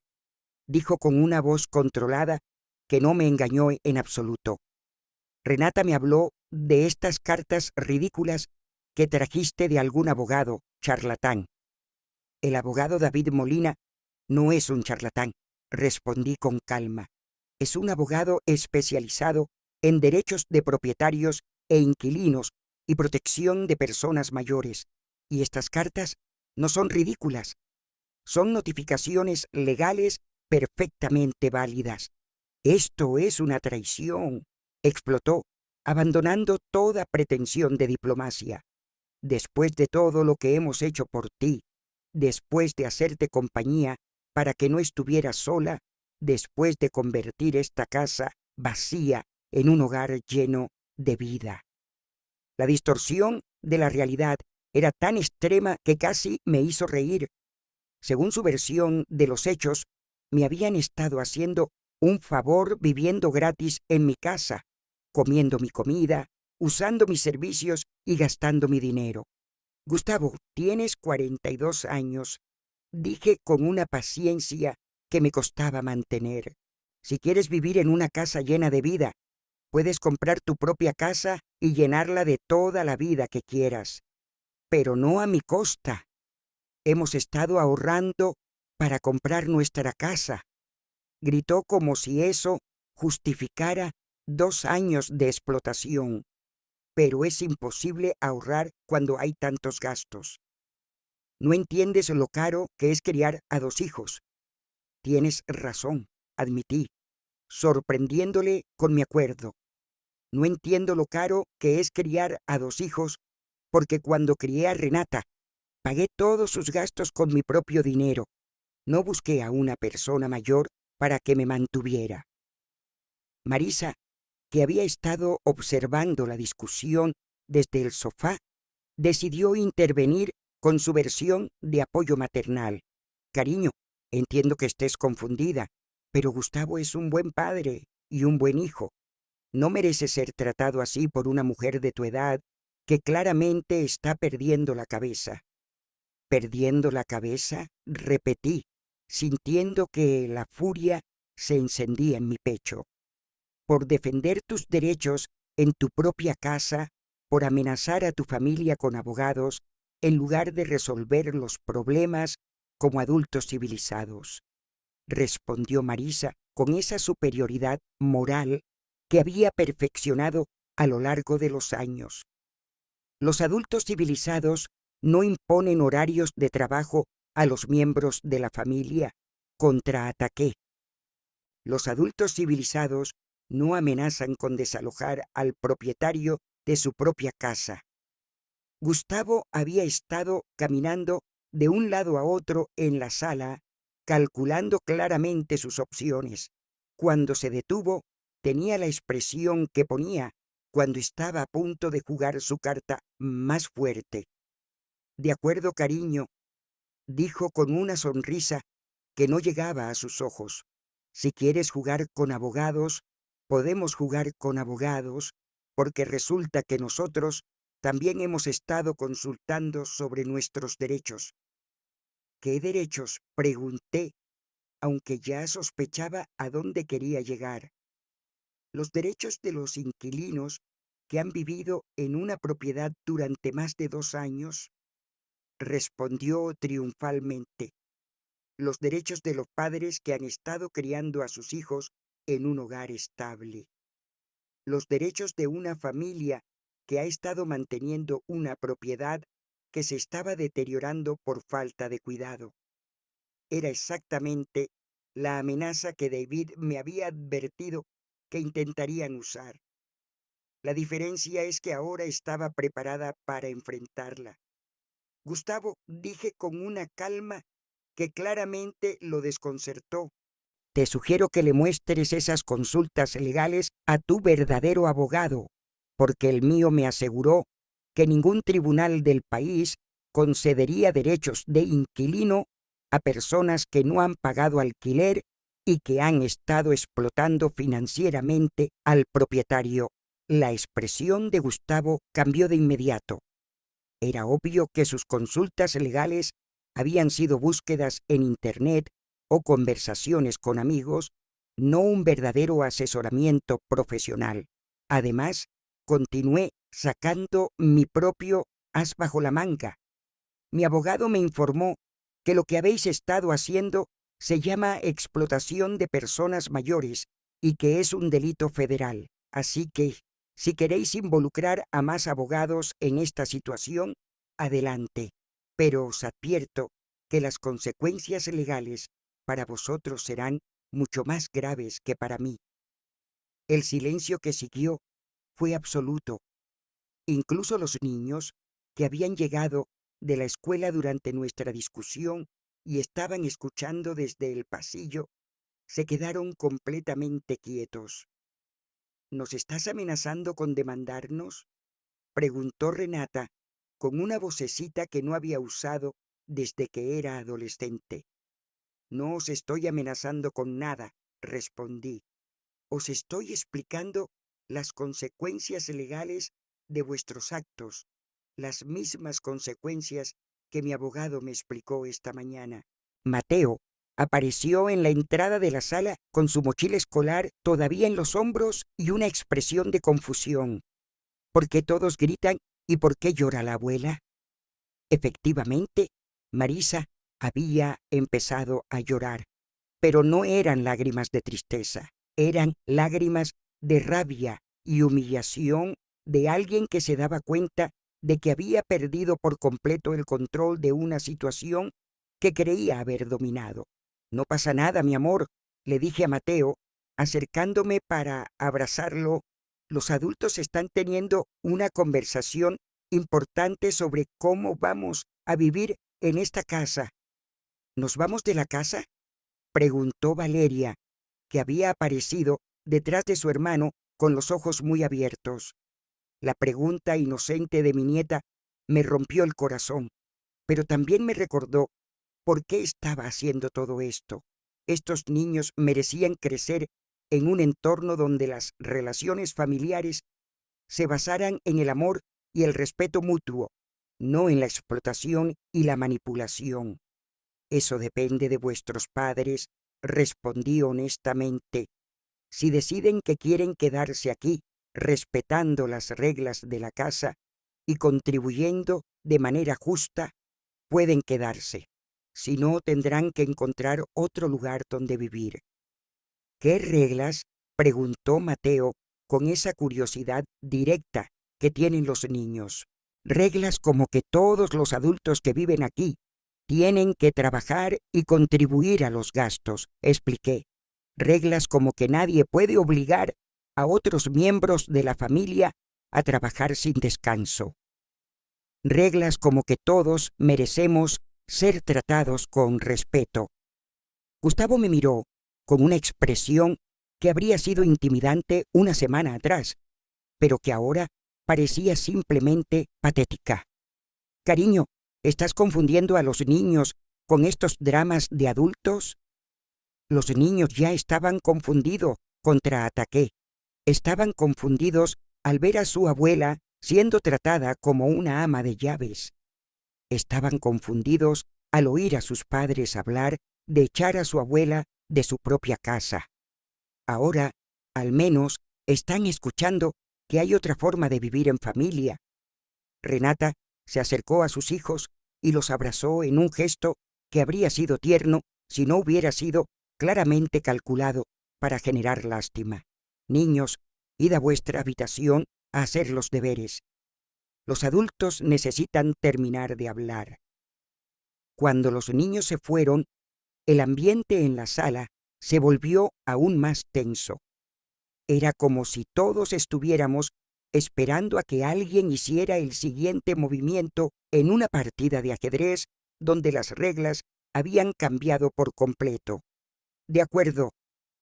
dijo con una voz controlada que no me engañó en absoluto. «Renata me habló de estas cartas ridículas que trajiste de algún abogado charlatán». «El abogado David Molina no es un charlatán», respondí con calma. «Es un abogado especializado en derechos de propietarios e inquilinos y protección de personas mayores. Y estas cartas no son ridículas. Son notificaciones legales perfectamente válidas». «Esto es una traición», explotó, abandonando toda pretensión de diplomacia. «Después de todo lo que hemos hecho por ti, después de hacerte compañía para que no estuvieras sola, después de convertir esta casa vacía en un hogar lleno de vida». La distorsión de la realidad era tan extrema que casi me hizo reír. Según su versión de los hechos, me habían estado haciendo un favor viviendo gratis en mi casa, comiendo mi comida, usando mis servicios y gastando mi dinero. «Gustavo, tienes 42 años», dije con una paciencia que me costaba mantener. «Si quieres vivir en una casa llena de vida, puedes comprar tu propia casa y llenarla de toda la vida que quieras. Pero no a mi costa. Hemos estado ahorrando para comprar nuestra casa», gritó como si eso justificara 2 años de explotación. «Pero es imposible ahorrar cuando hay tantos gastos. No entiendes lo caro que es criar a 2 hijos». «Tienes razón», admití, sorprendiéndole con mi acuerdo. «No entiendo lo caro que es criar a 2 hijos, porque cuando crié a Renata, pagué todos sus gastos con mi propio dinero. No busqué a una persona mayor para que me mantuviera». Marisa, que había estado observando la discusión desde el sofá, decidió intervenir con su versión de apoyo maternal. «Cariño, entiendo que estés confundida, pero Gustavo es un buen padre y un buen hijo. No merece ser tratado así por una mujer de tu edad que claramente está perdiendo la cabeza». «¿Perdiendo la cabeza?», repetí, sintiendo que la furia se encendía en mi pecho. «Por defender tus derechos en tu propia casa, por amenazar a tu familia con abogados, en lugar de resolver los problemas como adultos civilizados», respondió Marisa con esa superioridad moral que había perfeccionado a lo largo de los años. «Los adultos civilizados no imponen horarios de trabajo a los miembros de la familia», contraataqué. «Los adultos civilizados no amenazan con desalojar al propietario de su propia casa». Gustavo había estado caminando de un lado a otro en la sala, calculando claramente sus opciones. Cuando se detuvo, tenía la expresión que ponía cuando estaba a punto de jugar su carta más fuerte. «De acuerdo, cariño», dijo con una sonrisa que no llegaba a sus ojos. «Si quieres jugar con abogados, podemos jugar con abogados, porque resulta que nosotros también hemos estado consultando sobre nuestros derechos». «¿Qué derechos?», pregunté, aunque ya sospechaba a dónde quería llegar. «Los derechos de los inquilinos que han vivido en una propiedad durante más de 2 años», respondió triunfalmente. «Los derechos de los padres que han estado criando a sus hijos en un hogar estable. Los derechos de una familia que ha estado manteniendo una propiedad que se estaba deteriorando por falta de cuidado». Era exactamente la amenaza que David me había advertido que intentarían usar. La diferencia es que ahora estaba preparada para enfrentarla. «Gustavo», dije con una calma que claramente lo desconcertó, «te sugiero que le muestres esas consultas legales a tu verdadero abogado, porque el mío me aseguró que ningún tribunal del país concedería derechos de inquilino a personas que no han pagado alquiler y que han estado explotando financieramente al propietario». La expresión de Gustavo cambió de inmediato. Era obvio que sus consultas legales habían sido búsquedas en Internet o conversaciones con amigos, no un verdadero asesoramiento profesional. Además, continué sacando mi propio as bajo la manga. Mi abogado me informó que lo que habéis estado haciendo se llama explotación de personas mayores y que es un delito federal. Así que, si queréis involucrar a más abogados en esta situación, adelante. Pero os advierto que las consecuencias legales para vosotros serán mucho más graves que para mí. El silencio que siguió fue absoluto. Incluso los niños, que habían llegado de la escuela durante nuestra discusión y estaban escuchando desde el pasillo, se quedaron completamente quietos. ¿Nos estás amenazando con demandarnos?, preguntó Renata con una vocecita que no había usado desde que era adolescente. No os estoy amenazando con nada, respondí. Os estoy explicando las consecuencias legales de vuestros actos, las mismas consecuencias que mi abogado me explicó esta mañana. Mateo apareció en la entrada de la sala con su mochila escolar todavía en los hombros y una expresión de confusión. ¿Por qué todos gritan y por qué llora la abuela? Efectivamente, Marisa había empezado a llorar, pero no eran lágrimas de tristeza, eran lágrimas de rabia y humillación de alguien que se daba cuenta de que había perdido por completo el control de una situación que creía haber dominado. No pasa nada, mi amor, le dije a Mateo, acercándome para abrazarlo. Los adultos están teniendo una conversación importante sobre cómo vamos a vivir en esta casa. ¿Nos vamos de la casa?, preguntó Valeria, que había aparecido detrás de su hermano con los ojos muy abiertos. La pregunta inocente de mi nieta me rompió el corazón, pero también me recordó por qué estaba haciendo todo esto. Estos niños merecían crecer en un entorno donde las relaciones familiares se basaran en el amor y el respeto mutuo, no en la explotación y la manipulación. Eso depende de vuestros padres, respondí honestamente. Si deciden que quieren quedarse aquí, respetando las reglas de la casa y contribuyendo de manera justa, pueden quedarse. Si no, tendrán que encontrar otro lugar donde vivir. ¿Qué reglas?, preguntó Mateo con esa curiosidad directa que tienen los niños. Reglas como que todos los adultos que viven aquí tienen que trabajar y contribuir a los gastos, expliqué. Reglas como que nadie puede obligar a otros miembros de la familia a trabajar sin descanso. Reglas como que todos merecemos ser tratados con respeto. Gustavo me miró con una expresión que habría sido intimidante una semana atrás, pero que ahora parecía simplemente patética. Cariño, ¿estás confundiendo a los niños con estos dramas de adultos? Los niños ya estaban confundidos, contraataqué. Estaban confundidos al ver a su abuela siendo tratada como una ama de llaves. Estaban confundidos al oír a sus padres hablar de echar a su abuela de su propia casa. Ahora, al menos, están escuchando que hay otra forma de vivir en familia. Renata se acercó a sus hijos y los abrazó en un gesto que habría sido tierno si no hubiera sido claramente calculado para generar lástima. Niños, id a vuestra habitación a hacer los deberes. Los adultos necesitan terminar de hablar. Cuando los niños se fueron, el ambiente en la sala se volvió aún más tenso. Era como si todos estuviéramos esperando a que alguien hiciera el siguiente movimiento en una partida de ajedrez donde las reglas habían cambiado por completo. De acuerdo,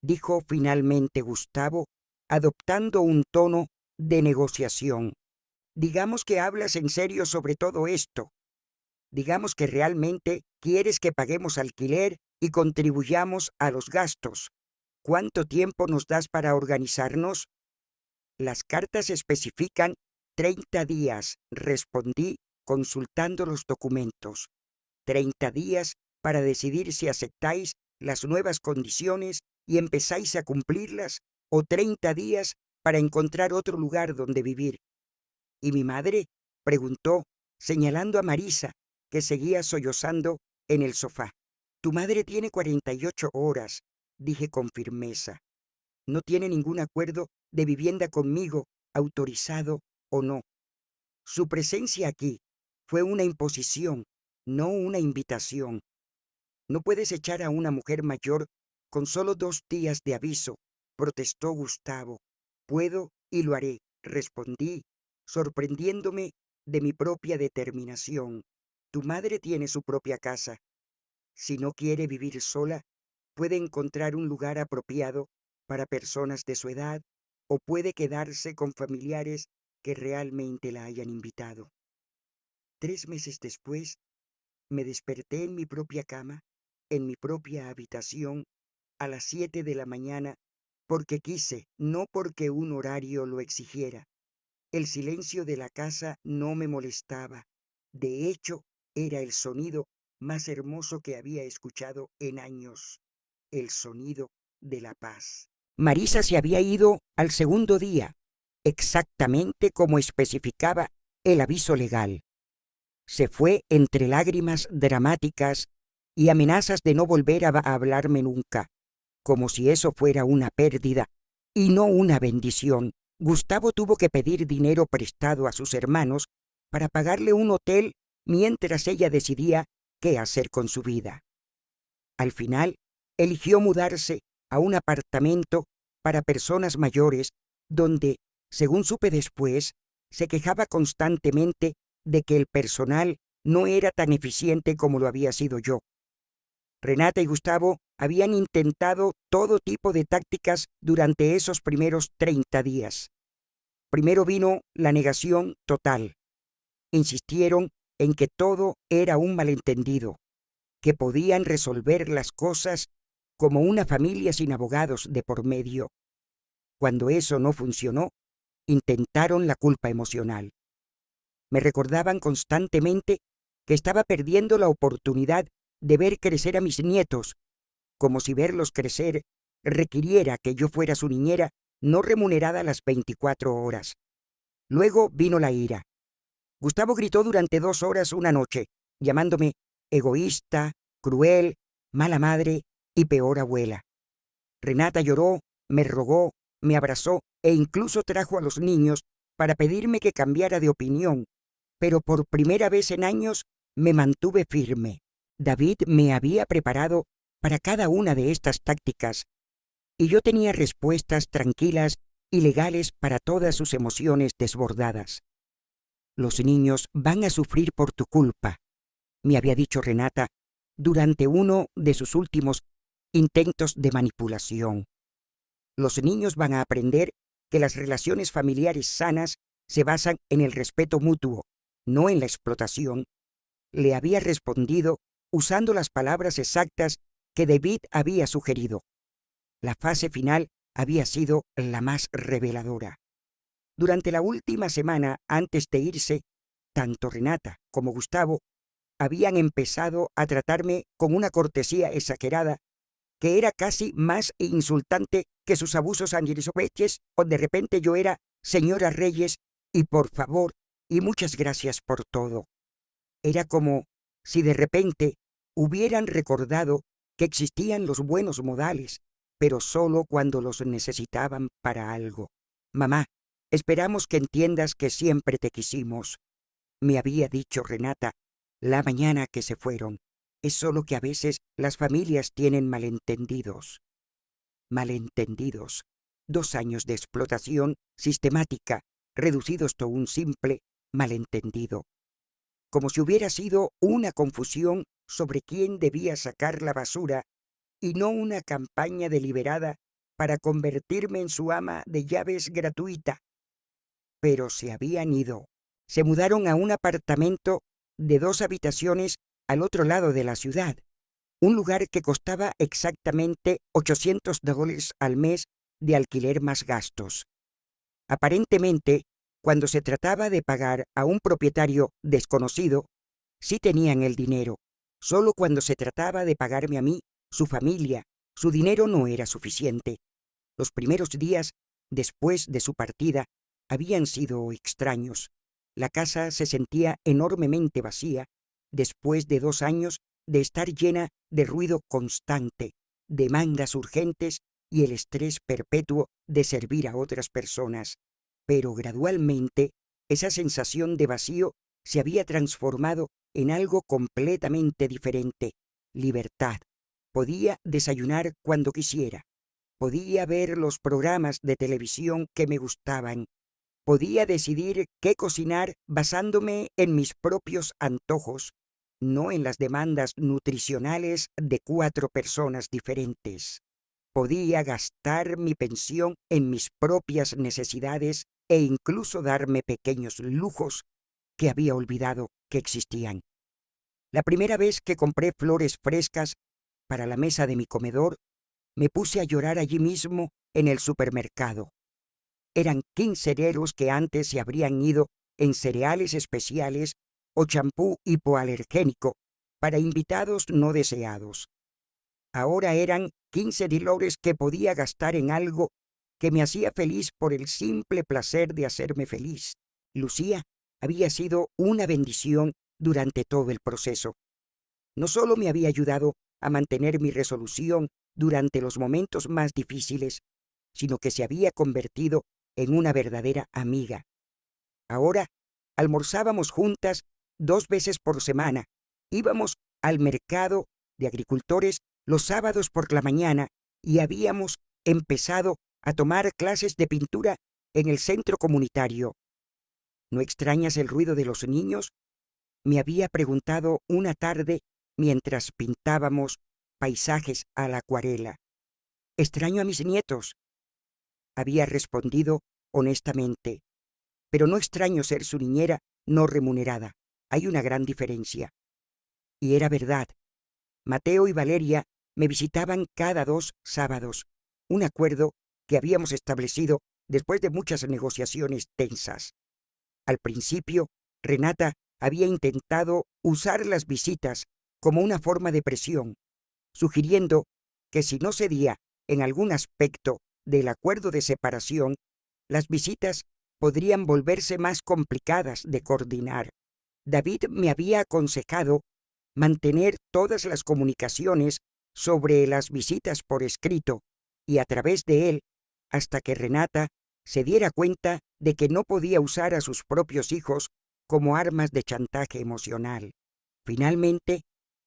dijo finalmente Gustavo, adoptando un tono de negociación. Digamos que hablas en serio sobre todo esto. Digamos que realmente quieres que paguemos alquiler y contribuyamos a los gastos. ¿Cuánto tiempo nos das para organizarnos? Las cartas especifican 30 días, respondí consultando los documentos. 30 días para decidir si aceptáis las nuevas condiciones y empezáis a cumplirlas, o 30 días para encontrar otro lugar donde vivir. ¿Y mi madre?, preguntó, señalando a Marisa, que seguía sollozando en el sofá. Tu madre tiene 48 horas, dije con firmeza. No tiene ningún acuerdo de vivienda conmigo, autorizado o no. Su presencia aquí fue una imposición, no una invitación. No puedes echar a una mujer mayor con solo 2 días de aviso, protestó Gustavo. Puedo y lo haré, respondí, sorprendiéndome de mi propia determinación. Tu madre tiene su propia casa. Si no quiere vivir sola, puede encontrar un lugar apropiado para personas de su edad o puede quedarse con familiares que realmente la hayan invitado. 3 meses después, me desperté en mi propia cama, en mi propia habitación, a las 7 de la mañana, porque quise, no porque un horario lo exigiera. El silencio de la casa no me molestaba. De hecho, era el sonido más hermoso que había escuchado en años, el sonido de la paz. Marisa se había ido al segundo día, exactamente como especificaba el aviso legal. Se fue entre lágrimas dramáticas y amenazas de no volver a hablarme nunca, como si eso fuera una pérdida y no una bendición. Gustavo tuvo que pedir dinero prestado a sus hermanos para pagarle un hotel mientras ella decidía qué hacer con su vida. Al final, eligió mudarse a un apartamento para personas mayores donde, según supe después, se quejaba constantemente de que el personal no era tan eficiente como lo había sido yo. Renata y Gustavo habían intentado todo tipo de tácticas durante esos primeros 30 días. Primero vino la negación total. Insistieron en que todo era un malentendido, que podían resolver las cosas como una familia sin abogados de por medio. Cuando eso no funcionó, intentaron la culpa emocional. Me recordaban constantemente que estaba perdiendo la oportunidad de ver crecer a mis nietos, como si verlos crecer requiriera que yo fuera su niñera no remunerada las 24 horas. Luego vino la ira. Gustavo gritó durante 2 horas una noche, llamándome egoísta, cruel, mala madre y peor abuela. Renata lloró, me rogó, me abrazó e incluso trajo a los niños para pedirme que cambiara de opinión, pero por primera vez en años me mantuve firme. David me había preparado para cada una de estas tácticas, y yo tenía respuestas tranquilas y legales para todas sus emociones desbordadas. Los niños van a sufrir por tu culpa, me había dicho Renata durante uno de sus últimos intentos de manipulación. Los niños van a aprender que las relaciones familiares sanas se basan en el respeto mutuo, no en la explotación. Le había respondido usando las palabras exactas que David había sugerido. La fase final había sido la más reveladora. Durante la última semana antes de irse, tanto Renata como Gustavo habían empezado a tratarme con una cortesía exagerada que era casi más insultante que sus abusos antisopeches, o de repente yo era señora Reyes y por favor y muchas gracias por todo. Era como si de repente hubieran recordado que existían los buenos modales, pero solo cuando los necesitaban para algo. Mamá, esperamos que entiendas que siempre te quisimos, me había dicho Renata la mañana que se fueron. Es solo que a veces las familias tienen malentendidos. Malentendidos. 2 años de explotación sistemática, reducidos a un simple malentendido. Como si hubiera sido una confusión sobre quién debía sacar la basura y no una campaña deliberada para convertirme en su ama de llaves gratuita. Pero se habían ido. Se mudaron a un apartamento de 2 habitaciones al otro lado de la ciudad, un lugar que costaba exactamente $800 al mes de alquiler más gastos. Aparentemente, Cuando se trataba de pagar a un propietario desconocido, sí tenían el dinero. Solo cuando se trataba de pagarme a mí, su familia, su dinero no era suficiente. Los primeros días, después de su partida, habían sido extraños. La casa se sentía enormemente vacía, después de 2 años de estar llena de ruido constante, demandas urgentes y el estrés perpetuo de servir a otras personas. Pero gradualmente, esa sensación de vacío se había transformado en algo completamente diferente: libertad. Podía desayunar cuando quisiera. Podía ver los programas de televisión que me gustaban. Podía decidir qué cocinar basándome en mis propios antojos, no en las demandas nutricionales de 4 personas diferentes. Podía gastar mi pensión en mis propias necesidades e incluso darme pequeños lujos que había olvidado que existían. La primera vez que compré flores frescas para la mesa de mi comedor, me puse a llorar allí mismo en el supermercado. Eran 15 euros que antes se habrían ido en cereales especiales o champú hipoalergénico para invitados no deseados. Ahora eran 15 dólares que podía gastar en algo que me hacía feliz por el simple placer de hacerme feliz. Lucía había sido una bendición durante todo el proceso. No solo me había ayudado a mantener mi resolución durante los momentos más difíciles, sino que se había convertido en una verdadera amiga. Ahora almorzábamos juntas 2 veces por semana, íbamos al mercado de agricultores los sábados por la mañana y habíamos empezado a tomar clases de pintura en el centro comunitario. ¿No extrañas el ruido de los niños?, me había preguntado una tarde mientras pintábamos paisajes a la acuarela. Extraño a mis nietos, había respondido honestamente, pero no extraño ser su niñera no remunerada. Hay una gran diferencia. Y era verdad. Mateo y Valeria me visitaban cada 2 sábados, un acuerdo que habíamos establecido después de muchas negociaciones tensas. Al principio, Renata había intentado usar las visitas como una forma de presión, sugiriendo que si no cedía en algún aspecto del acuerdo de separación, las visitas podrían volverse más complicadas de coordinar. David me había aconsejado mantener todas las comunicaciones sobre las visitas por escrito y a través de él hasta que Renata se diera cuenta de que no podía usar a sus propios hijos como armas de chantaje emocional. Finalmente,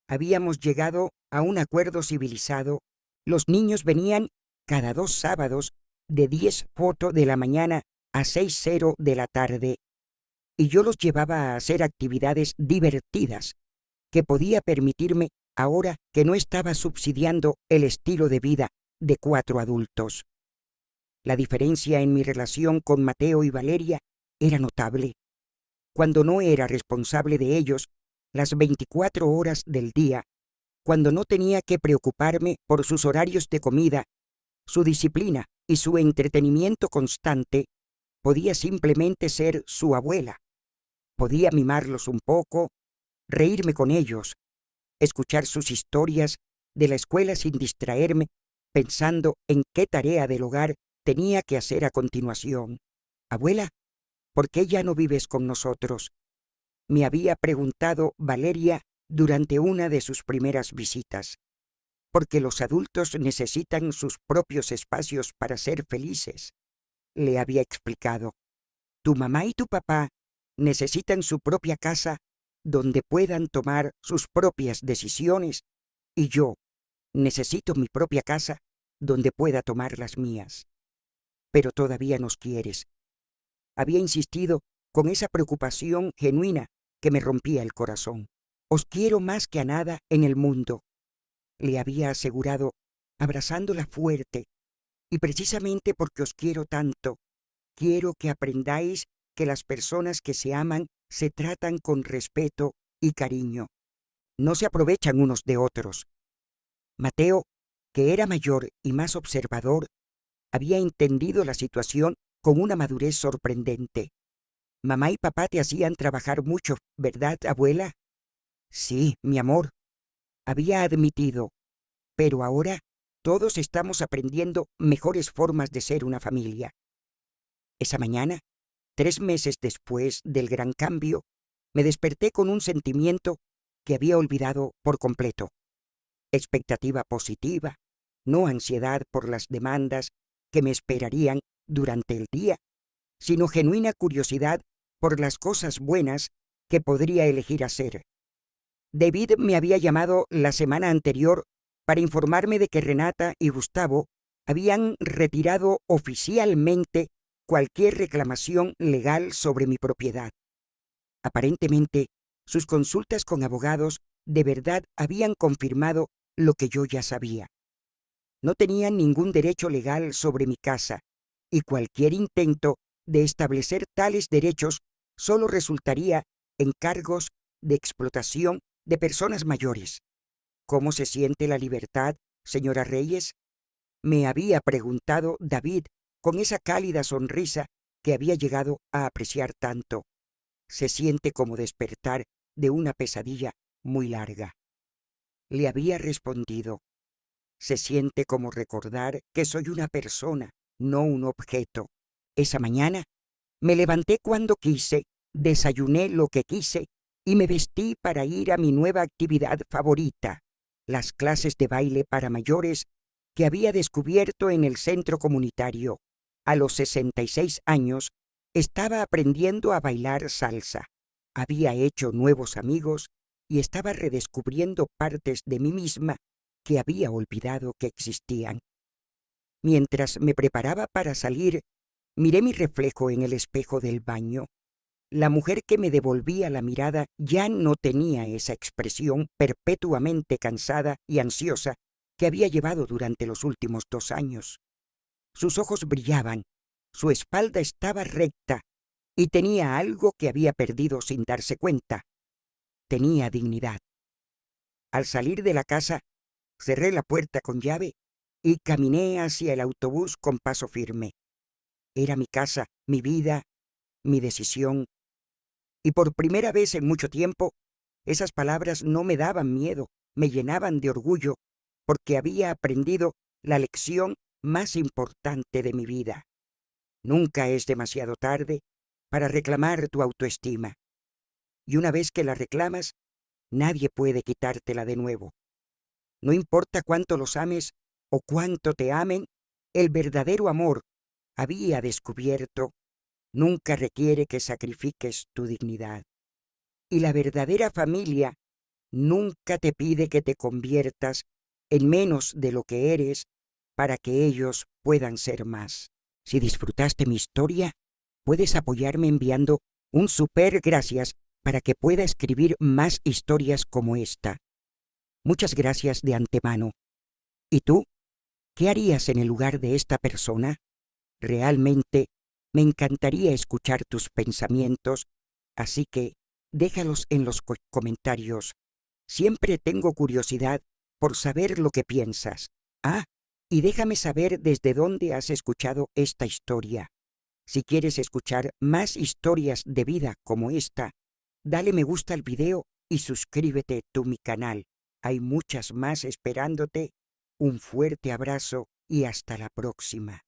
habíamos llegado a un acuerdo civilizado. Los niños venían cada 2 sábados de 10:00 de la mañana a 6:00 de la tarde, y yo los llevaba a hacer actividades divertidas que podía permitirme ahora que no estaba subsidiando el estilo de vida de 4 adultos. La diferencia en mi relación con Mateo y Valeria era notable. Cuando no era responsable de ellos las 24 horas del día, cuando no tenía que preocuparme por sus horarios de comida, su disciplina y su entretenimiento constante, podía simplemente ser su abuela. Podía mimarlos un poco, reírme con ellos, escuchar sus historias de la escuela sin distraerme pensando en qué tarea del hogar tenía que hacer a continuación. Abuela, ¿por qué ya no vives con nosotros?, me había preguntado Valeria durante una de sus primeras visitas. Porque los adultos necesitan sus propios espacios para ser felices, le había explicado. Tu mamá y tu papá necesitan su propia casa donde puedan tomar sus propias decisiones, y yo necesito mi propia casa donde pueda tomar las mías. Pero todavía nos quieres. Había insistido con esa preocupación genuina que me rompía el corazón. Os quiero más que a nada en el mundo, le había asegurado, abrazándola fuerte, y precisamente porque os quiero tanto, quiero que aprendáis que las personas que se aman se tratan con respeto y cariño. No se aprovechan unos de otros. Mateo, que era mayor y más observador, había entendido la situación con una madurez sorprendente. Mamá y papá te hacían trabajar mucho, ¿verdad, abuela? Sí, mi amor, había admitido, pero ahora todos estamos aprendiendo mejores formas de ser una familia. Esa mañana, 3 meses después del gran cambio, me desperté con un sentimiento que había olvidado por completo. Expectativa positiva, no ansiedad por las demandas que me esperarían durante el día, sino genuina curiosidad por las cosas buenas que podría elegir hacer. David me había llamado la semana anterior para informarme de que Renata y Gustavo habían retirado oficialmente cualquier reclamación legal sobre mi propiedad. Aparentemente, sus consultas con abogados de verdad habían confirmado lo que yo ya sabía. No tenían ningún derecho legal sobre mi casa, y cualquier intento de establecer tales derechos solo resultaría en cargos de explotación de personas mayores. ¿Cómo se siente la libertad, señora Reyes?, me había preguntado David con esa cálida sonrisa que había llegado a apreciar tanto. Se siente como despertar de una pesadilla muy larga. Le había respondido, se siente como recordar que soy una persona, no un objeto. Esa mañana me levanté cuando quise, desayuné lo que quise y me vestí para ir a mi nueva actividad favorita, las clases de baile para mayores que había descubierto en el centro comunitario. A los 66 años, estaba aprendiendo a bailar salsa. Había hecho nuevos amigos y estaba redescubriendo partes de mí misma que había olvidado que existían. Mientras me preparaba para salir, miré mi reflejo en el espejo del baño. La mujer que me devolvía la mirada ya no tenía esa expresión perpetuamente cansada y ansiosa que había llevado durante los últimos 2 años. Sus ojos brillaban, su espalda estaba recta y tenía algo que había perdido sin darse cuenta. Tenía dignidad. Al salir de la casa, cerré la puerta con llave y caminé hacia el autobús con paso firme. Era mi casa, mi vida, mi decisión. Y por primera vez en mucho tiempo, esas palabras no me daban miedo, me llenaban de orgullo, porque había aprendido la lección más importante de mi vida. Nunca es demasiado tarde para reclamar tu autoestima. Y una vez que la reclamas, nadie puede quitártela de nuevo. No importa cuánto los ames o cuánto te amen, el verdadero amor, había descubierto, nunca requiere que sacrifiques tu dignidad. Y la verdadera familia nunca te pide que te conviertas en menos de lo que eres para que ellos puedan ser más. Si disfrutaste mi historia, puedes apoyarme enviando un super gracias para que pueda escribir más historias como esta. Muchas gracias de antemano. ¿Y tú? ¿Qué harías en el lugar de esta persona? Realmente me encantaría escuchar tus pensamientos, así que déjalos en los comentarios. Siempre tengo curiosidad por saber lo que piensas. Ah, y déjame saber desde dónde has escuchado esta historia. Si quieres escuchar más historias de vida como esta, dale me gusta al video y suscríbete a mi canal. Hay muchas más esperándote. Un fuerte abrazo y hasta la próxima.